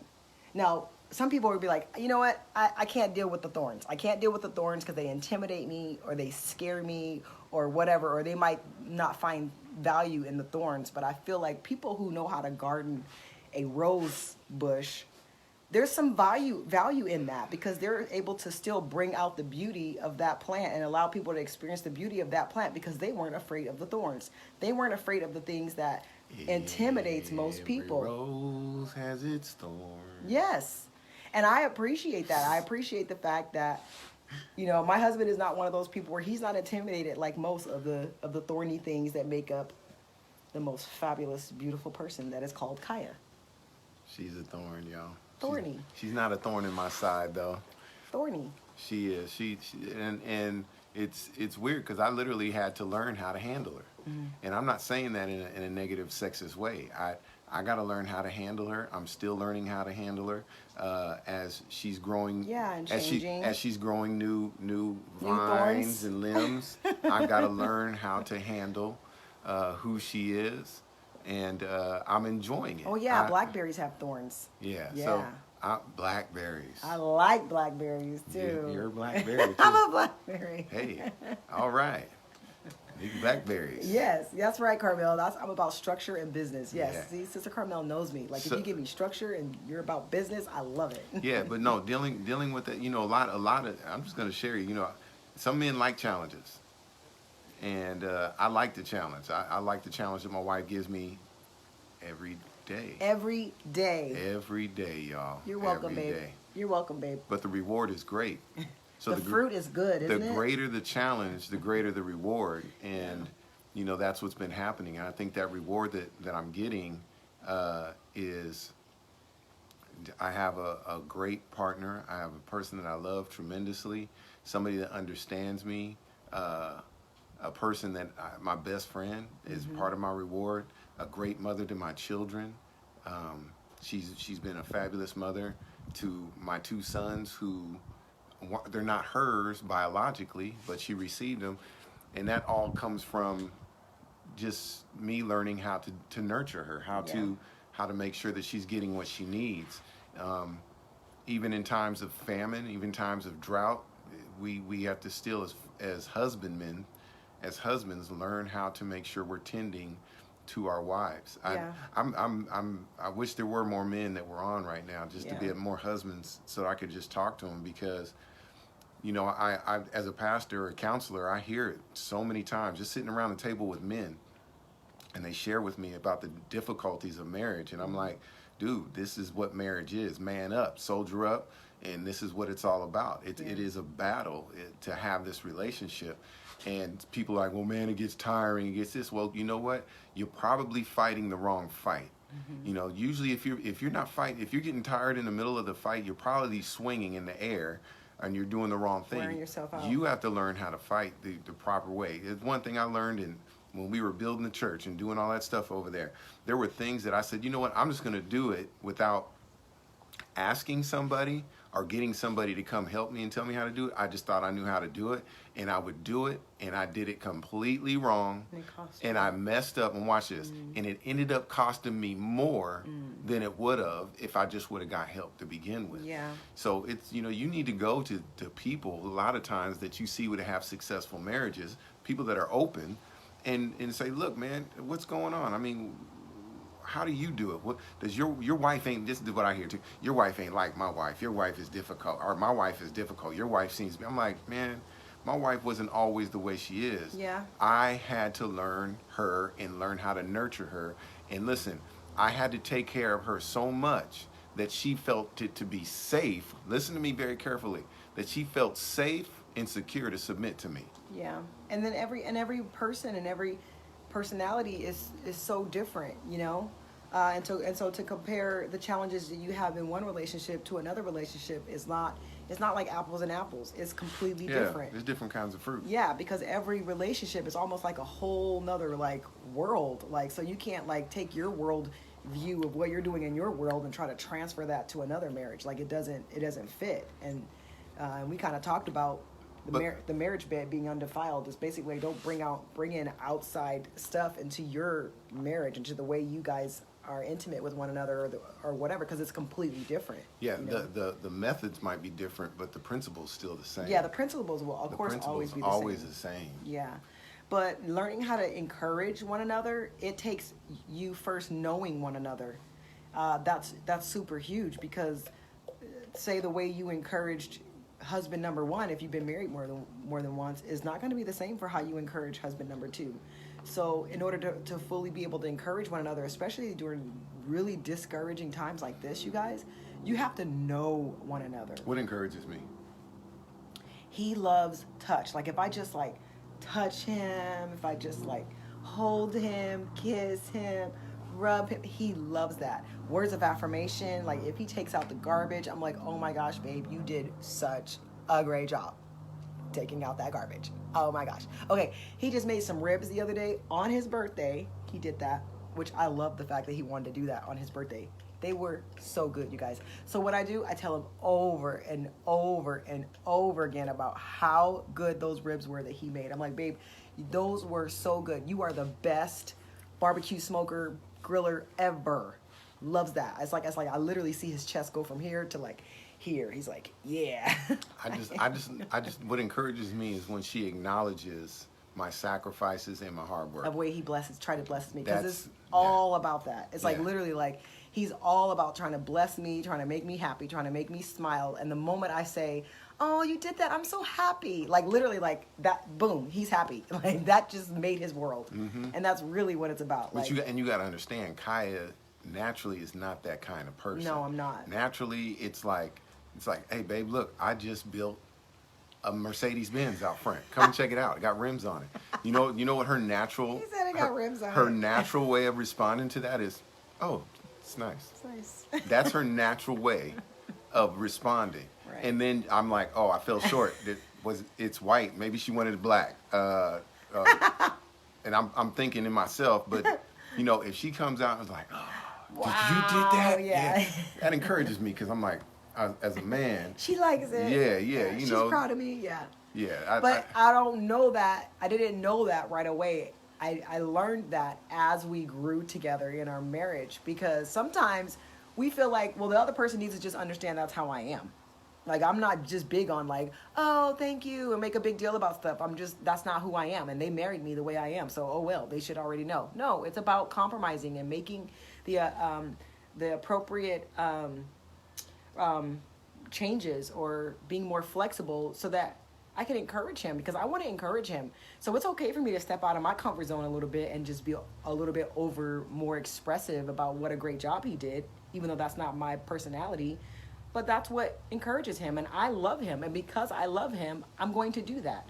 Now, some people would be like, you know what? I can't deal with the thorns. I can't deal with the thorns because they intimidate me or they scare me or whatever, or they might not find value in the thorns. But I feel like people who know how to garden a rose bush, there's some value in that because they're able to still bring out the beauty of that plant and allow people to experience the beauty of that plant because they weren't afraid of the thorns. They weren't afraid of the things that intimidates most people. Every rose has its thorn. Yes. And I appreciate that. I appreciate the fact that, you know, my husband is not one of those people where he's not intimidated like most of the thorny things that make up the most fabulous, beautiful person that is called Kaya. She's a thorn, y'all. Thorny. She's not a thorn in my side, though. Thorny. She is. And it's weird because I literally had to learn how to handle her. Mm. And I'm not saying that in a negative, sexist way. I got to learn how to handle her. I'm still learning how to handle her as she's growing. Yeah, and changing. As she's growing new vines thorns. and limbs. I've got to learn how to handle who she is. And I'm enjoying it. Oh, yeah, blackberries have thorns. Yeah, yeah. So blackberries. I like blackberries, too. You're a blackberry, too. I'm a blackberry. Hey, all right. Big blackberries. Yes, that's right, Carmel. I'm about structure and business. Yes, Yeah. See, Sister Carmel knows me. Like, if you give me structure and you're about business, I love it. Yeah, but no, dealing with it, you know, a lot of, I'm just going to share, you know, some men like challenges. And I like the challenge. I like the challenge that my wife gives me every day. Every day. Every day, y'all. You're welcome, every babe. Day. You're welcome, babe. But the reward is great. So the fruit is good, isn't it? The greater the challenge, the greater the reward. And, you know, that's what's been happening. And I think that reward that I'm getting is I have a great partner. I have a person that I love tremendously, somebody that understands me, a person that my best friend is part of my reward, a great mother to my children. She's been a fabulous mother to my two sons who they're not hers biologically, but she received them. And that all comes from just me learning how to nurture her, how to make sure that she's getting what she needs. Even in times of famine, even times of drought, we have to still as husbandmen, as husbands, learn how to make sure we're tending to our wives. I wish there were more men that were on right now, just to be more husbands, so I could just talk to them, because, you know, I as a pastor or a counselor, I hear it so many times, just sitting around the table with men, and they share with me about the difficulties of marriage, and I'm like, dude, this is what marriage is. Man up, soldier up, and this is what it's all about. It is a battle to have this relationship. And people are like, well, man, it gets tiring, it gets this. Well, you know what? You're probably fighting the wrong fight. Mm-hmm. You know, usually if you're not fighting, if you're getting tired in the middle of the fight, you're probably swinging in the air and you're doing the wrong thing. Wearing yourself out. You have to learn how to fight the proper way. It's one thing I learned when we were building the church and doing all that stuff over there. There were things that I said, you know what? I'm just going to do it without asking somebody or getting somebody to come help me and tell me how to do it. I just thought I knew how to do it, and I would do it, and I did it completely wrong, and I messed up. And watch this, and it ended up costing me more than it would have if I just would have got help to begin with. Yeah. So it's, you know, you need to go to people a lot of times that you see would have successful marriages, people that are open, and say, look, man, what's going on? I mean, how do you do it? What does your wife ain't? This is what I hear too. Your wife ain't like my wife. Your wife is difficult, or my wife is difficult. Your wife seems to be. I'm like, man, my wife wasn't always the way she is. Yeah. I had to learn her and learn how to nurture her. And listen, I had to take care of her so much that she felt it to be safe. Listen to me very carefully. That she felt safe and secure to submit to me. Yeah. And then every person and every personality is so different, you know? And so to compare the challenges that you have in one relationship to another relationship is not, it's not like apples and apples. It's completely different. There's different kinds of fruit. Yeah, because every relationship is almost like a whole nother like world. Like, so you can't like take your world view of what you're doing in your world and try to transfer that to another marriage. Like it doesn't fit. And we kind of talked about the marriage bed being undefiled is basically don't bring in outside stuff into your marriage, into the way you guys are intimate with one another or whatever, because it's completely different. Yeah, you know? the methods might be different, but the principle's still the same. Yeah, the principles will, of course, always be the same. always the same. Yeah. But learning how to encourage one another, it takes you first knowing one another. That's super huge, because say the way you encouraged husband number one, if you've been married more than once, is not going to be the same for how you encourage husband number two. So in order to fully be able to encourage one another, especially during really discouraging times like this, you guys, you have to know one another. What encourages me? He loves touch. Like if I just like touch him, if I just like hold him, kiss him, rub him, he loves that. Words of affirmation, like if he takes out the garbage, I'm like, oh my gosh, babe, you did such a great job taking out that garbage. Oh my gosh. Okay, he just made some ribs the other day on his birthday. He did that, which I love the fact that he wanted to do that on his birthday. They were so good, you guys. So what I do, I tell him over and over and over again about how good those ribs were that he made. I'm like, babe, those were so good. You are the best barbecue smoker, griller ever. Loves that. It's like I literally see his chest go from here to like here. He's like, yeah. I just what encourages me is when she acknowledges my sacrifices and my hard work. The way he try to bless me, because it's Yeah. all about that. It's like Yeah. literally like he's all about trying to bless me, trying to make me happy, trying to make me smile. And the moment I say, oh, you did that, I'm so happy. Like literally like that, boom, he's happy. Like that just made his world. Mm-hmm. And that's really what it's about. But Like, you got to understand, Kaya naturally is not that kind of person. No, I'm not. Naturally, it's like, hey, babe, look, I just built a Mercedes-Benz out front. Come and check it out. It got rims on it. You know what her natural... He said it got rims on Her it. natural way of responding to that is, oh, it's nice. it's nice. That's her natural way of responding. Right. And then I'm like, oh, I fell short. It's white. Maybe she wanted it black. And I'm thinking in myself, but you know, if she comes out and is like, oh, Wow, you did that? yeah. That encourages me, because I'm like, as a man, She likes it. Yeah, you She's know. proud of me, yeah. yeah. But I don't know that. I didn't know that right away. I learned that as we grew together in our marriage, because sometimes we feel like, well, the other person needs to just understand that's how I am. Like, I'm not just big on like, oh, thank you, and make a big deal about stuff. That's not who I am. And they married me the way I am. So, oh, well, they should already know. No, it's about compromising and making the appropriate changes, or being more flexible so that I can encourage him, because I want to encourage him. So it's okay for me to step out of my comfort zone a little bit and just be a little bit more expressive about what a great job he did, even though that's not my personality. But that's what encourages him, and I love him. And because I love him, I'm going to do that.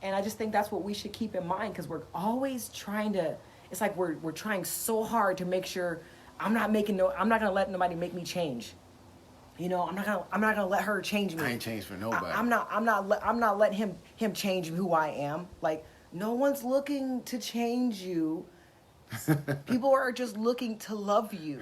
And I just think that's what we should keep in mind, because we're always trying to, it's like we're trying so hard to make sure I'm not going to let nobody make me change. You know, I'm not gonna let her change me. I ain't changed for nobody. I'm not letting him change who I am. Like, no one's looking to change you. People are just looking to love you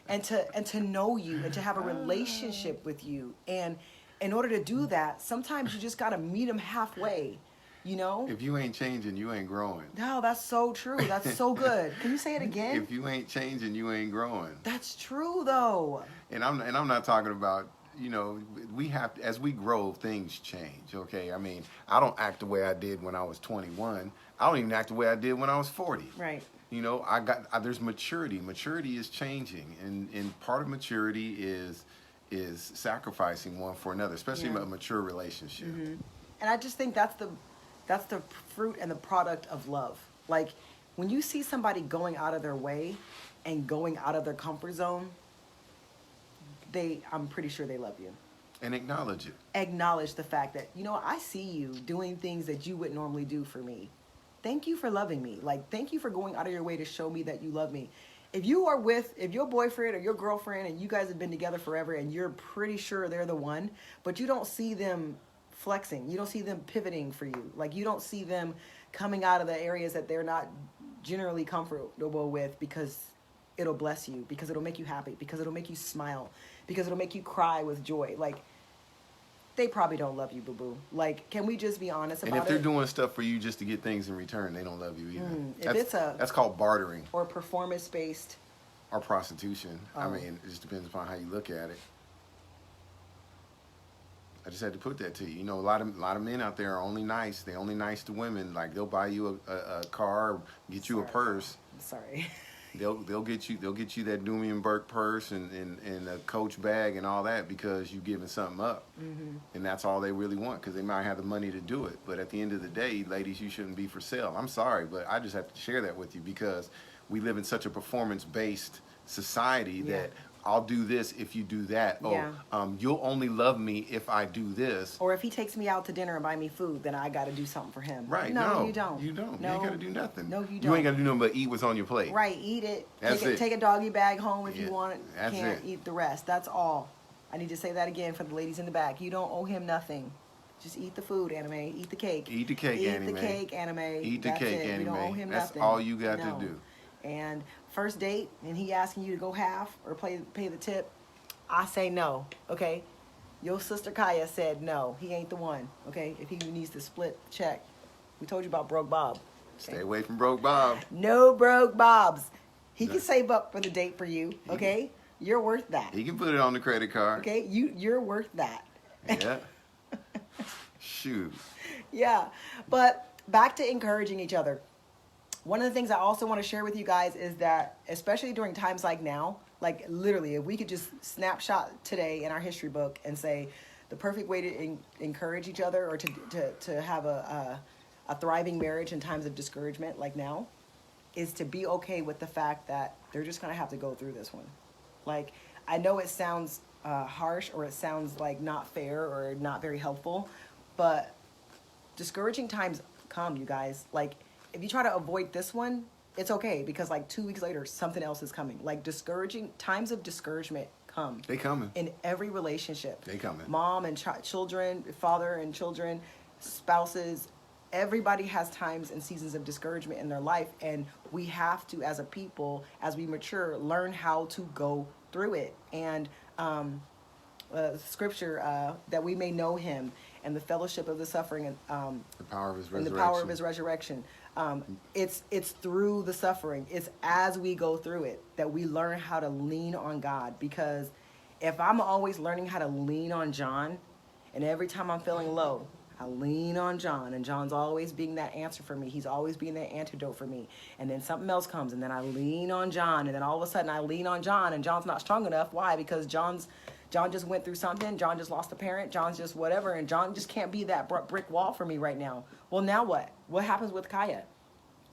and to know you and to have a relationship with you. And in order to do that, sometimes you just gotta meet them halfway. You know? If you ain't changing, you ain't growing. No, that's so true. That's so good. Can you say it again? If you ain't changing, you ain't growing. That's true, though. And I'm not talking about you know, we have to, as we grow, things change. Okay, I mean, I don't act the way I did when I was 21. I don't even act the way I did when I was 40. Right. You know, there's maturity. Maturity is changing, and part of maturity is sacrificing one for another, especially Yeah. a mature relationship. And I just think that's the fruit and the product of love. Like when you see somebody going out of their way and going out of their comfort zone, I'm pretty sure they love you. And acknowledge it. Acknowledge the fact that, you know, I see you doing things that you wouldn't normally do for me. Thank you for loving me. Like, thank you for going out of your way to show me that you love me. If your boyfriend or your girlfriend and you guys have been together forever and you're pretty sure they're the one, but you don't see them flexing, you don't see them pivoting for you. Like, you don't see them coming out of the areas that they're not generally comfortable with because it'll bless you, because it'll make you happy, because it'll make you smile, because it'll make you cry with joy. Like, they probably don't love you, boo-boo. Like, can we just be honest about it? And if they're doing stuff for you just to get things in return, they don't love you either. That's called bartering. Or performance-based. Or prostitution. I mean, it just depends upon how you look at it. I just had to put that to you. You know, a lot of men out there are only nice. They're only nice to women. Like, they'll buy you a car, get you a purse. I'm sorry. They'll get you that Dooney and Burke purse and a Coach bag and all that because you giving something up, and that's all they really want because they might have the money to do it. But at the end of the day, ladies, you shouldn't be for sale. I'm sorry, but I just have to share that with you because we live in such a performance-based society that I'll do this if you do that. You'll only love me if I do this. Or if he takes me out to dinner and buy me food, then I got to do something for him. Right? No, you don't. You don't. No, you ain't got to do nothing. No, you don't. You ain't got to do nothing but eat what's on your plate. Right? Eat it. That's it. Take a doggy bag home if you want it. That's Can't it. eat the rest. That's all. I need to say that again for the ladies in the back. You don't owe him nothing. Just eat the food, Anime. Eat the cake. Eat the cake, Anime. Eat the cake, Anime. Eat the That's cake, it. Anime. You don't owe him That's nothing. all you got No. to do. And first date, and he asking you to go half or pay the tip, I say no, okay? Your sister Kaya said no. He ain't the one, okay? If he needs to split check. We told you about Broke Bob. Stay away from Broke Bob. No Broke Bobs. He can save up for the date for you, okay? You're worth that. He can put it on the credit card. Okay? You're worth that. Yeah. Shoot. Yeah. But back to encouraging each other. One of the things I also want to share with you guys is that, especially during times like now, like literally, if we could just snapshot today in our history book and say the perfect way to encourage each other or to have a thriving marriage in times of discouragement like now is to be okay with the fact that they're just going to have to go through this one. Like, I know it sounds harsh or it sounds like not fair or not very helpful, but discouraging times come, you guys. Like, if you try to avoid this one, it's okay because like 2 weeks later, something else is coming. Like times of discouragement come. They coming. In every relationship. They coming. Mom and children, father and children, spouses, everybody has times and seasons of discouragement in their life. And we have to, as a people, as we mature, learn how to go through it. And scripture, that we may know him and the fellowship of the suffering and the power of his resurrection. And the power of his resurrection. It's through the suffering. It's as we go through it that we learn how to lean on God. Because if I'm always learning how to lean on John, and every time I'm feeling low, I lean on John, and John's always being that answer for me. He's always being that antidote for me. And then something else comes, and then I lean on John, and then all of a sudden I lean on John, and John's not strong enough. Why? Because John just went through something. John just lost a parent. John's just whatever. And John just can't be that brick wall for me right now. Well, now what? What happens with Kaya?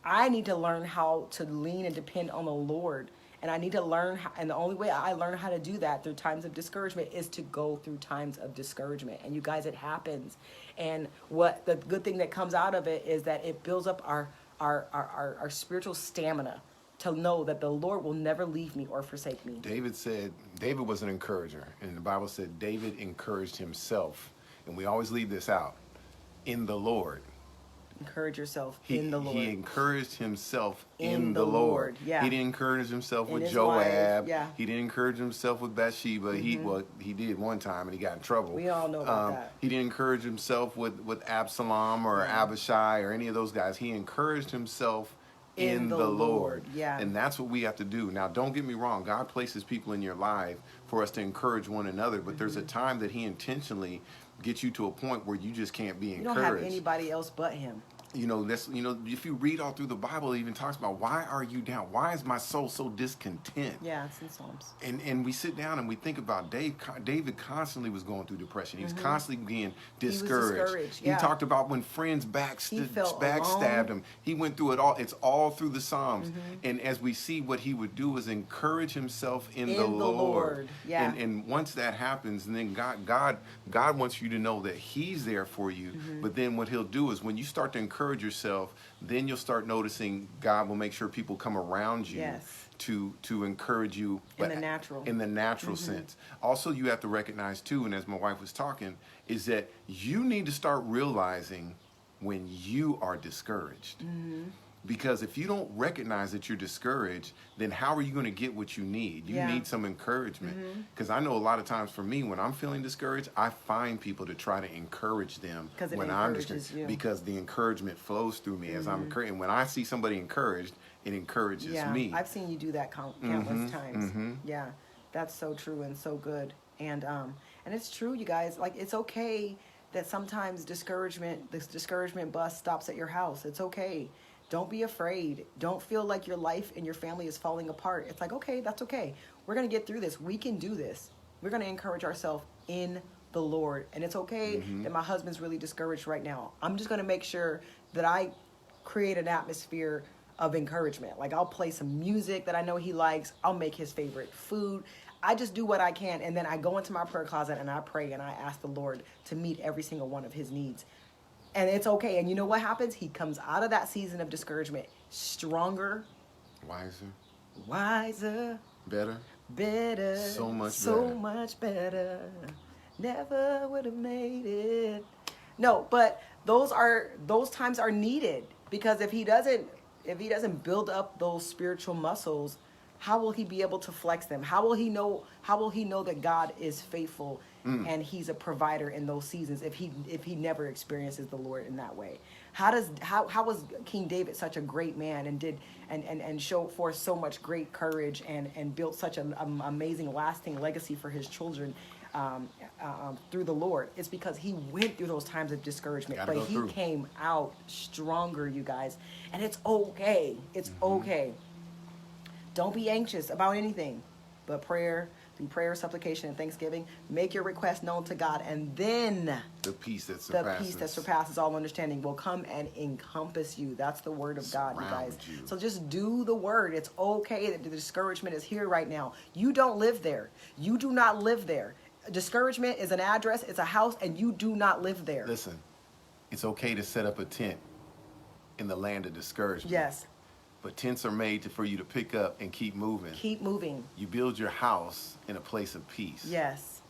I need to learn how to lean and depend on the Lord. And I need to learn how, and the only way I learn how to do that through times of discouragement is to go through times of discouragement. And you guys, it happens. And what the good thing that comes out of it is that it builds up our spiritual stamina to know that the Lord will never leave me or forsake me. David was an encourager. And the Bible said David encouraged himself. And we always leave this out. In the Lord. Encourage yourself in the Lord. He encouraged himself in the Lord. Yeah. He didn't encourage himself In with his Joab. wife, yeah. He didn't encourage himself with Bathsheba. He did one time and he got in trouble. We all know about that. He didn't encourage himself with Absalom or Abishai or any of those guys. He encouraged himself in the Lord. Yeah. And that's what we have to do. Now, don't get me wrong. God places people in your life for us to encourage one another. But there's a time that he intentionally gets you to a point where you just can't be You encouraged. don't have anybody else but him. You know, if you read all through the Bible, it even talks about, why are you down? Why is my soul so discontent? Yeah, it's in Psalms. And we sit down and we think about David constantly was going through depression. He was constantly being discouraged. discouraged, yeah. He talked about when friends backstabbed him. He went through it all. It's all through the Psalms. And as we see, what he would do is encourage himself in the Lord. Yeah. And once that happens, and then God wants you to know that he's there for you. But then what he'll do is, when you start to encourage yourself, then you'll start noticing God will make sure people come around you to encourage you In the natural. in the natural sense. Also, you have to recognize too, and as my wife was talking, is that you need to start realizing when you are discouraged. Because if you don't recognize that you're discouraged, then how are you going to get what you need? You need some encouragement. Because I know a lot of times for me, when I'm feeling discouraged, I find people to try to encourage them when I'm discouraged. Because the encouragement flows through me as I'm encouraged. And when I see somebody encouraged, it encourages me. I've seen you do that countless times. Yeah, that's so true and so good. And it's true, you guys. Like, it's okay that sometimes this discouragement bus stops at your house. It's okay. Don't be afraid. Don't feel like your life and your family is falling apart. It's like, okay, that's okay. We're going to get through this. We can do this. We're going to encourage ourselves in the Lord. And it's okay that my husband's really discouraged right now. I'm just going to make sure that I create an atmosphere of encouragement. Like, I'll play some music that I know he likes. I'll make his favorite food. I just do what I can. And then I go into my prayer closet and I pray and I ask the Lord to meet every single one of his needs. And it's okay. And you know what happens? He comes out of that season of discouragement stronger, wiser, better, so much better. Never would have made it. No, but those times are needed, because if he doesn't build up those spiritual muscles, how will he be able to flex them? How will he know that God is faithful and he's a provider in those seasons if he never experiences the Lord in that way? How was King David such a great man and showed forth so much great courage and built such an amazing lasting legacy for his children through the Lord? It's because he went through those times of discouragement, but he came out stronger, you guys. And it's okay. It's okay. Don't be anxious about anything, but through prayer, supplication, and thanksgiving, make your request known to God, and then the peace that surpasses all understanding will come and encompass you. That's the word of God, you guys. So just do the word. It's okay that the discouragement is here right now. You don't live there. You do not live there. Discouragement is an address, it's a house, and you do not live there. Listen, it's okay to set up a tent in the land of discouragement. Yes. But tents are made for you to pick up and keep moving. Keep moving. You build your house in a place of peace. Yes.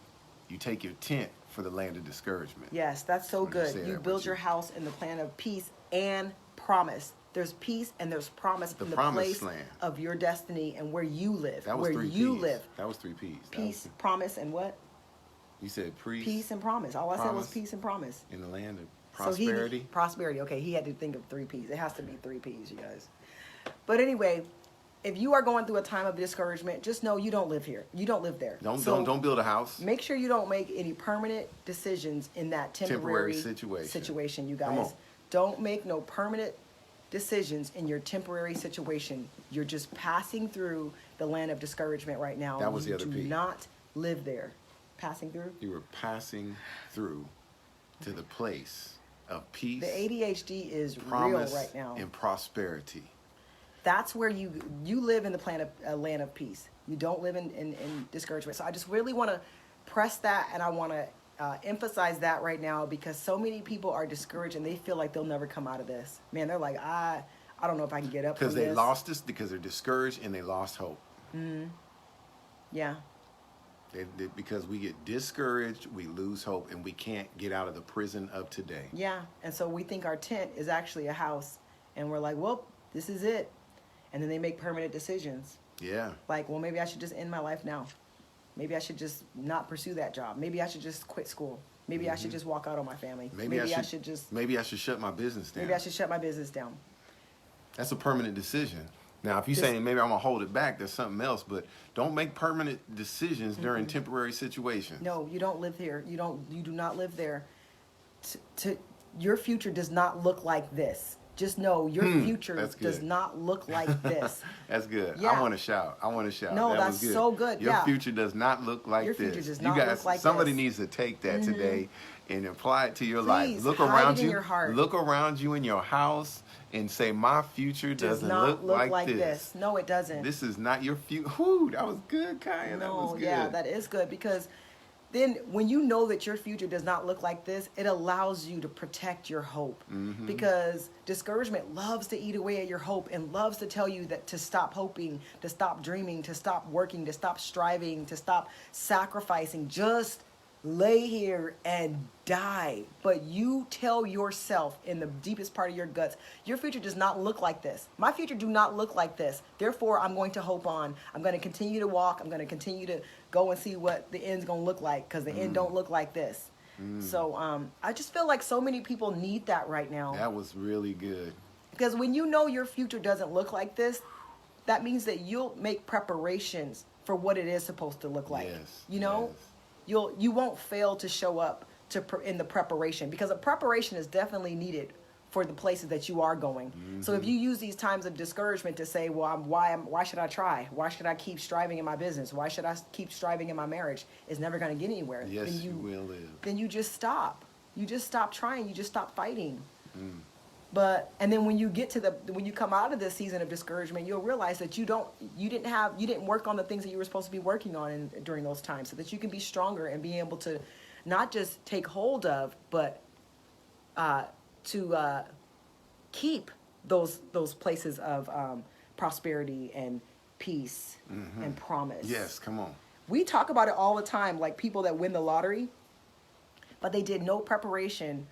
You take your tent for the land of discouragement. Yes, that's so good. You build your house in the plan of peace and promise. There's peace and there's promise in the place of your destiny and where you live. That was where you live. That was 3 P's. Peace, promise, and what? You said peace and promise. All I said was peace and promise. In the land of prosperity. Prosperity. Okay, he had to think of 3 P's. It has to be 3 P's, you guys. But anyway, if you are going through a time of discouragement, just know you don't live here. You don't live there. Don't build a house. Make sure you don't make any permanent decisions in that temporary situation, you guys. Don't make no permanent decisions in your temporary situation. You're just passing through the land of discouragement right now. That was the other P. You do not live there. Passing through? You were passing through to the place of peace. The ADHD is real right now. And prosperity. That's where you live in the land of peace. You don't live in discouragement. So I just really want to press that, and I want to emphasize that right now, because so many people are discouraged and they feel like they'll never come out of this. Man, they're like, I don't know if I can get up from this. Because they lost this, because they're discouraged and they lost hope. Yeah. Because we get discouraged, we lose hope, and we can't get out of the prison of today. Yeah, and so we think our tent is actually a house, and we're like, well, this is it. And then they make permanent decisions. Yeah. Like, well, maybe I should just end my life now. Maybe I should just not pursue that job. Maybe I should just quit school. Maybe I should just walk out on my family. Maybe I should shut my business down. Maybe I should shut my business down. Maybe I should shut my business down. That's a permanent decision. Now, if you're Just- saying maybe I'm gonna hold it back, there's something else. But don't make permanent decisions during temporary situations. No, you don't live here. You do not live there. Your future does not look like this. Just know your future that's does good. not look like this. That's good. Yeah. I want to shout. No, that that's was good. so good. Your Yeah. future does not look like Your this. future does You not guys, look like somebody this. needs to take that today and apply it to your Please, life. Look hide around it in you. your heart. Look around you in your house and say, "My future Does doesn't not look like this. No, it doesn't. This is not your future." Whoo, that was good, Kaya. That was No, good. yeah, that is good because then when you know that your future does not look like this, it allows you to protect your hope. Mm-hmm. Because discouragement loves to eat away at your hope and loves to tell you that to stop hoping, to stop dreaming, to stop working, to stop striving, to stop sacrificing. Just lay here and die. But you tell yourself in the deepest part of your guts, your future does not look like this. My future do not look like this. Therefore, I'm going to hope on. I'm going to continue to walk. I'm going to continue to go and see what the end's going to look like because the end don't look like this. So I just feel like so many people need that right now. That was really good. Because when you know your future doesn't look like this, that means that you'll make preparations for what it is supposed to look like. Yes, You know? yes. You won't fail to show up in the preparation because a preparation is definitely needed for the places that you are going. So if you use these times of discouragement to say, well, why should I try? Why should I keep striving in my business? Why should I keep striving in my marriage? It's never going to get anywhere. Yes, then you will live. Then you just stop. You just stop trying. You just stop fighting. And then when you come out of this season of discouragement, you'll realize that you didn't work on the things that you were supposed to be working on during those times, so that you can be stronger and be able to not just take hold of, but to keep those places of prosperity and peace and promise. Yes, come on. We talk about it all the time, like people that win the lottery, but they did no preparation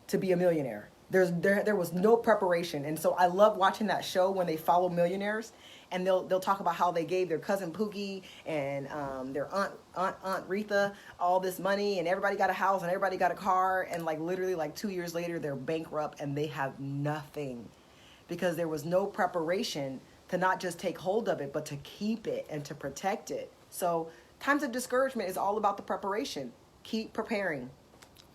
to be a millionaire. There was no preparation, and so I love watching that show when they follow millionaires, and they'll talk about how they gave their cousin Pookie and their aunt Retha all this money, and everybody got a house and everybody got a car, and like literally like 2 years later they're bankrupt and they have nothing because there was no preparation to not just take hold of it but to keep it and to protect it. So times of discouragement is all about the preparation. Keep preparing.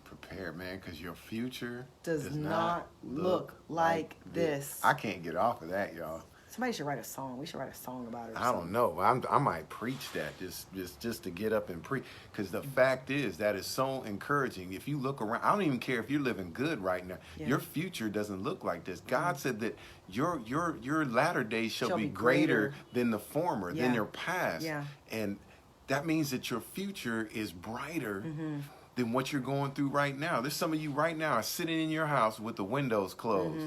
Prepare, man, because your future Does not look like this. I can't get off of that, y'all. Somebody should write a song. We should write a song about it. Or I something. don't know. I might preach that just to get up and preach. Because the fact is that is so encouraging. If you look around, I don't even care if you're living good right now. Yeah. Your future doesn't look like this. God said that your latter days shall be greater. greater than the former, Yeah. than your past. Yeah. And that means that your future is brighter than what you're going through right now. There's some of you right now are sitting in your house with the windows closed.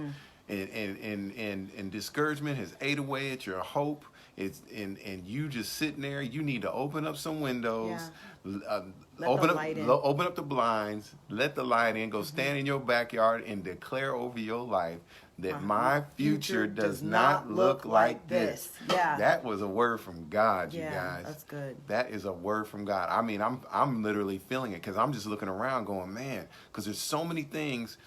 And discouragement has ate away at your hope. And you just sitting there. You need to open up some windows, open up the blinds, let the light in. Go stand in your backyard and declare over your life that my future does not look like this. Yeah, that was a word from God, you Yeah, guys. that's good. That is a word from God. I mean, I'm literally feeling it because I'm just looking around, going, man, because there's so many things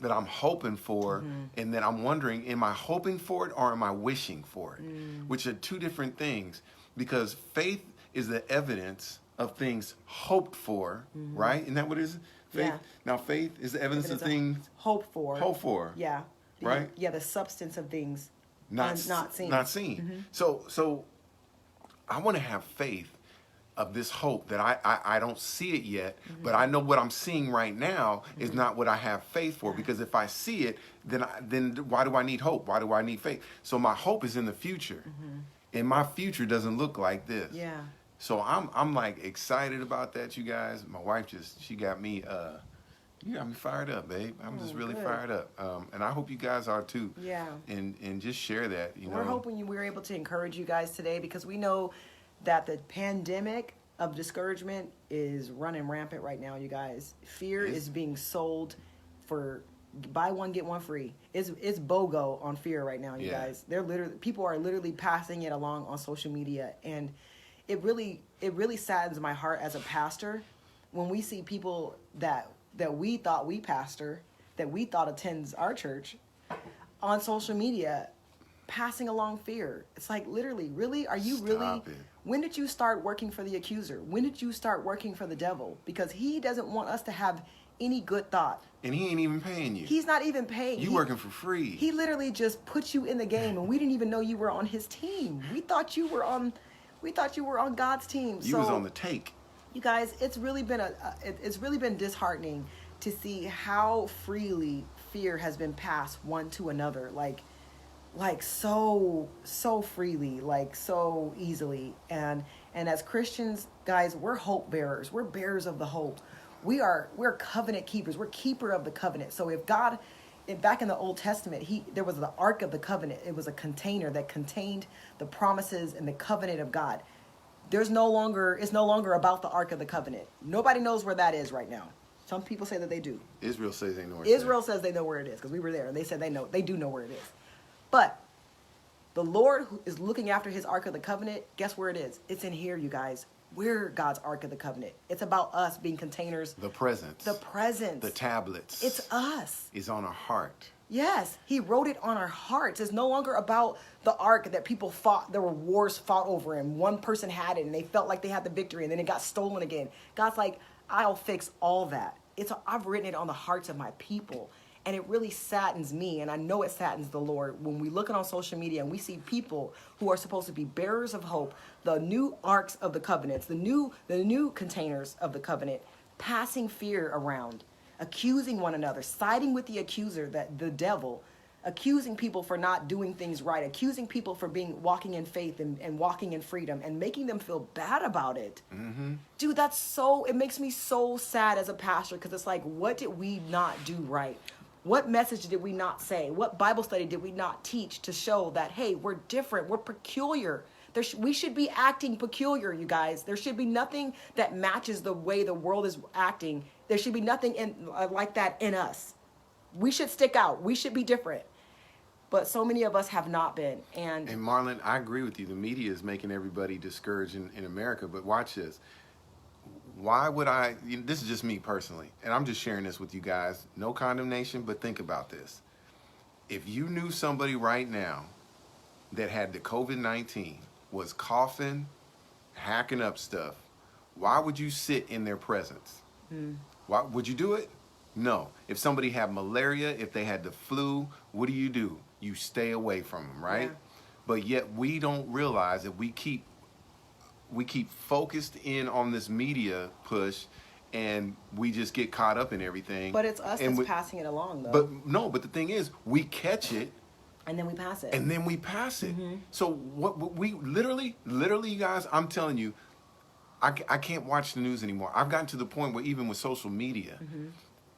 that I'm hoping for, and then I'm wondering, am I hoping for it or am I wishing for it? Which are two different things, because faith is the evidence of things hoped for, right? Isn't that what it is? Faith. Yeah. Now, faith is the evidence of Evidence things hope for. hoped for. Yeah. Right? Yeah, the substance of things Not seen. Not seen. So I want to have faith of this hope that I don't see it yet, but I know what I'm seeing right now is not what I have faith for. Because if I see it, then why do I need hope? Why do I need faith? So my hope is in the future, and my future doesn't look like this. Yeah. So I'm like excited about that, you guys. My wife she got me you got me fired up, babe. I'm just really good. fired up, and I hope you guys are too. Yeah. And just share that. We're hoping we were able to encourage you guys today because we know that the pandemic of discouragement is running rampant right now, you guys. Fear is being sold for buy one get one free. It's BOGO on fear right now, you guys. People are literally passing it along on social media, and it really saddens my heart as a pastor when we see people that we thought we pastor, that we thought attends our church on social media passing along fear. It's like, literally, really? Are you really? Stop it. When did you start working for the accuser? When did you start working for the devil? Because he doesn't want us to have any good thought. And he ain't even paying you. He's not even paying. You working for free. He literally just put you in the game, and we didn't even know you were on his team. We thought you were on God's team. You was on the take. You guys, it's really been disheartening to see how freely fear has been passed one to another, like so freely, like so easily. And as Christians, guys, we're hope bearers. We're bearers of the hope. We're covenant keepers. We're keeper of the covenant. So if God, back in the Old Testament, there was the Ark of the Covenant. It was a container that contained the promises and the covenant of God. It's no longer about the Ark of the Covenant. Nobody knows where that is right now. Some people say that they do. Israel says they know where Israel says they know where it is because we were there, and they said they do know where it is. But the Lord who is looking after his Ark of the Covenant, guess where it is? It's in here, you guys. We're God's Ark of the Covenant. It's about us being containers. The presence. The tablets. It's us. Is on our heart. Yes, he wrote it on our hearts. It's no longer about the Ark that people fought. There were wars fought over, and one person had it, and they felt like they had the victory, and then it got stolen again. God's like, I'll fix all that. I've written it on the hearts of my people. And it really saddens me, and I know it saddens the Lord, when we look on social media and we see people who are supposed to be bearers of hope, the new arks of the covenants, the new containers of the covenant, passing fear around, accusing one another, siding with the accuser, the devil, accusing people for not doing things right, accusing people for walking in faith and walking in freedom, and making them feel bad about it. Mm-hmm. Dude, it makes me so sad as a pastor, because it's like, what did we not do right? What message did we not say? What Bible study did we not teach to show that, hey, we're different, we're peculiar? We should be acting peculiar, you guys. There should be nothing that matches the way the world is acting. There should be nothing like that in us. We should stick out. We should be different. But so many of us have not been. And Marlon, I agree with you. The media is making everybody discouraged in America. But watch this. Why would this is just me personally, and I'm just sharing this with you guys. No condemnation, but think about this. If you knew somebody right now that had the COVID-19, was coughing, hacking up stuff, why would you sit in their presence? Why would you do it? No. If somebody had malaria, if they had the flu, what do? You stay away from them, right? Yeah. But yet we don't realize that we keep focused in on this media push, and we just get caught up in everything. But it's us that's passing it along, though. But the thing is, we catch it, and then we pass it. Mm-hmm. So what we literally, you guys, I'm telling you, I can't watch the news anymore. I've gotten to the point where even with social media,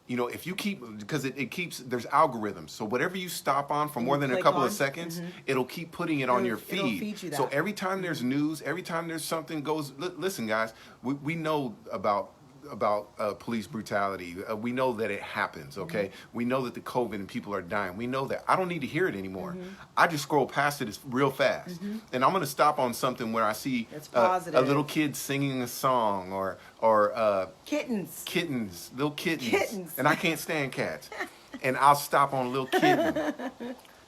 you know, if you because it keeps, there's algorithms. So whatever you stop on for more than a couple of seconds, it'll keep putting it on your feed. It'll feed you that. So every time there's news, every time there's something goes, listen, guys, we know about police brutality. We know that it happens, okay? We know that the COVID and people are dying. We know that. I don't need to hear it anymore. I just scroll past it real fast. And I'm going to stop on something where I see a little kid singing a song or kittens, little kittens. And I can't stand cats. And I'll stop on a little kitten.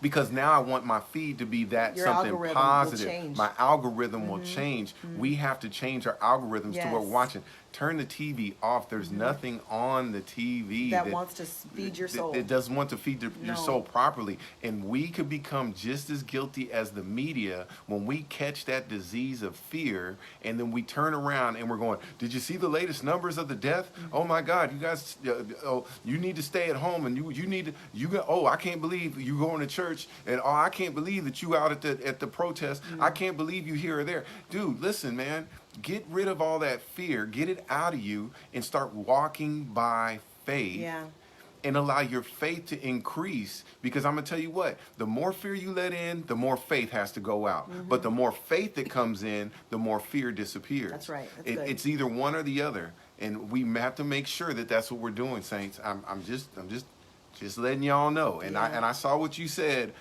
Because now I want my feed to be that Your something algorithm positive. will change. My algorithm will change. We have to change our algorithms to what we're watching. Turn the TV off. There's nothing on the TV that wants to feed your soul. It doesn't want to feed your soul properly. And we could become just as guilty as the media when we catch that disease of fear, and then we turn around and we're going, did you see the latest numbers of the death? Oh my God, you guys, you need to stay at home, and you need to, I can't believe you going to church, and I can't believe that you out at the protest. I can't believe you here or there. Dude, listen, man. Get rid of all that fear, get it out of you, and start walking by faith. Yeah. And allow your faith to increase, because I'm going to tell you what, the more fear you let in, the more faith has to go out. But the more faith that comes in, the more fear disappears. That's right. That's good. It's either one or the other. And we have to make sure that that's what we're doing, saints. I'm just letting y'all know. And I saw what you said,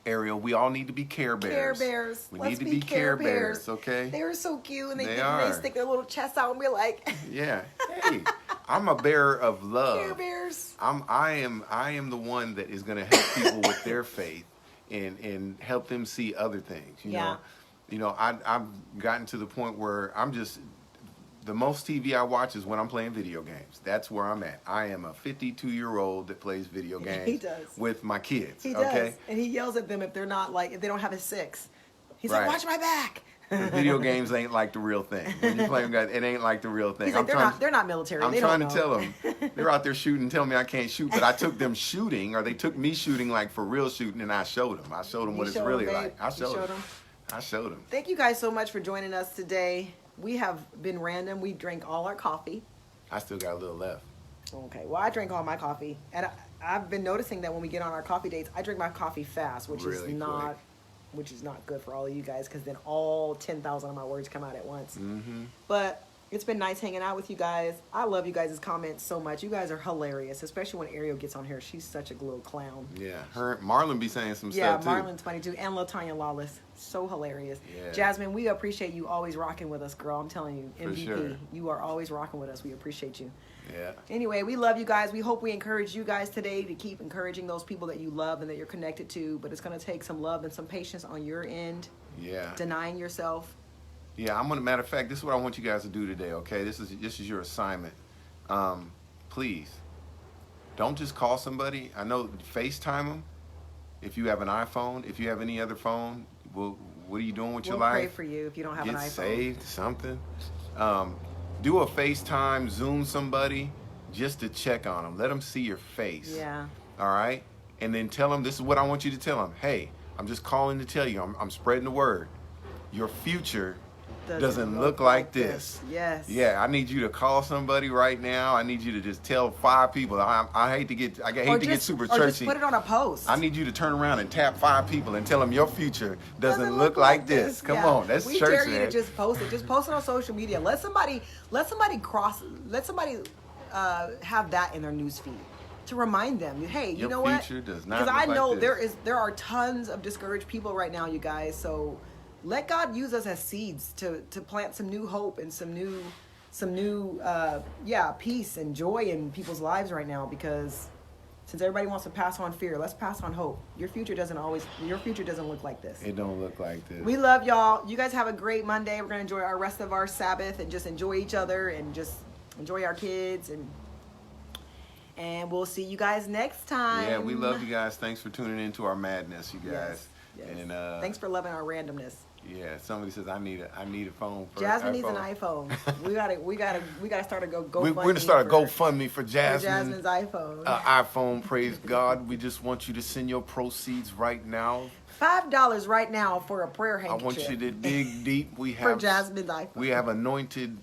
Ariel, we all need to be Care Bears. Care Bears. We Let's need to be Care Bears, okay? They were so cute, and they are. stick their little chests out and be like, yeah. Hey, I'm a bearer of love. Care Bears. I am the one that is going to help people with their faith and help them see other things. Yeah. I've gotten to the point where the most TV I watch is when I'm playing video games. That's where I'm at. I am a 52-year-old that plays video games He does. with my kids. He okay? does, and he yells at them if they're not if they don't have a 6. He's Right. like, watch my back. Video games ain't like the real thing. When you play them, guys, it ain't like the real thing. He's like, they're not military. I'm They trying don't to know. tell them they're out there shooting, tell me I can't shoot, but I took them shooting, or they took me shooting like for real shooting, and I showed them. I showed them what it's showed really 'em, babe. like. I You showed showed them. 'em. I showed them. Thank you guys so much for joining us today. We have been random. We drank all our coffee. I still got a little left. Okay, well, I drank all my coffee, and I've been noticing that when we get on our coffee dates, I drink my coffee fast, which Really is not, quick. which is not good for all of you guys, because then all 10,000 of my words come out at once. Mm-hmm. But it's been nice hanging out with you guys. I love you guys' comments so much. You guys are hilarious, especially when Ariel gets on here. She's such a little clown. Yeah, Marlon be saying some Yeah, stuff too. Marlon's funny too, and LaTanya Lawless, so hilarious. Yeah. Jasmine, we appreciate you always rocking with us, girl. I'm telling you, For MVP, sure. you are always rocking with us. We appreciate you. Yeah. Anyway, we love you guys. We hope we encourage you guys today to keep encouraging those people that you love and that you're connected to. But it's going to take some love and some patience on your end, Yeah. denying yourself. Yeah, matter of fact, this is what I want you guys to do today, okay? This is your assignment. Please, don't just call somebody. I know, FaceTime them. If you have an iPhone, if you have any other phone, well, what are you doing with your We'll life? pray for you if you don't have Get an iPhone. saved, something. Do a FaceTime, Zoom somebody just to check on them. Let them see your face. Yeah. All right? And then tell them, this is what I want you to tell them. Hey, I'm just calling to tell you, I'm spreading the word. Your future doesn't look like this. Yes. Yeah, I need you to call somebody right now. I need you to just tell 5 people. I hate to get super Or churchy. just put it on a post. I need you to turn around and tap 5 people and tell them your future doesn't look like this. Come Yeah. on, that's we church, dare you man. to just post it. Just post it on social media. Let somebody have that in their news feed to remind them. Hey, you Your know what? future does not Because look I like know this. there are tons of discouraged people right now, you guys. So let God use us as seeds to plant some new hope and some new peace and joy in people's lives right now, because since everybody wants to pass on fear, let's pass on hope. Your future doesn't look like this. It don't look like this. We love y'all. You guys have a great Monday. We're going to enjoy our rest of our Sabbath and just enjoy each other and just enjoy our kids, and we'll see you guys next time. Yeah, we love you guys. Thanks for tuning into our madness, you guys. Yes. And thanks for loving our randomness. yeah, somebody says I need a phone for Jasmine needs an iPhone. we gotta start a GoFundMe. We're gonna start a GoFundMe for for Jasmine. Jasmine's iPhone. iPhone, praise God. We just want you to send your proceeds right now. $5 right now for a prayer I handkerchief. want you to dig deep. We for have Jasmine's iPhone. we have anointed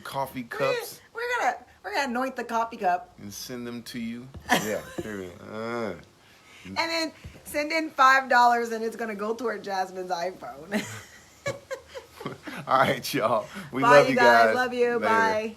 coffee cups We're gonna anoint the coffee cup and send them to you. Yeah, here we go. and then send in $5 and it's gonna go toward Jasmine's iPhone. All right, y'all. We Bye, love you you guys. guys. Love you. Later. Bye.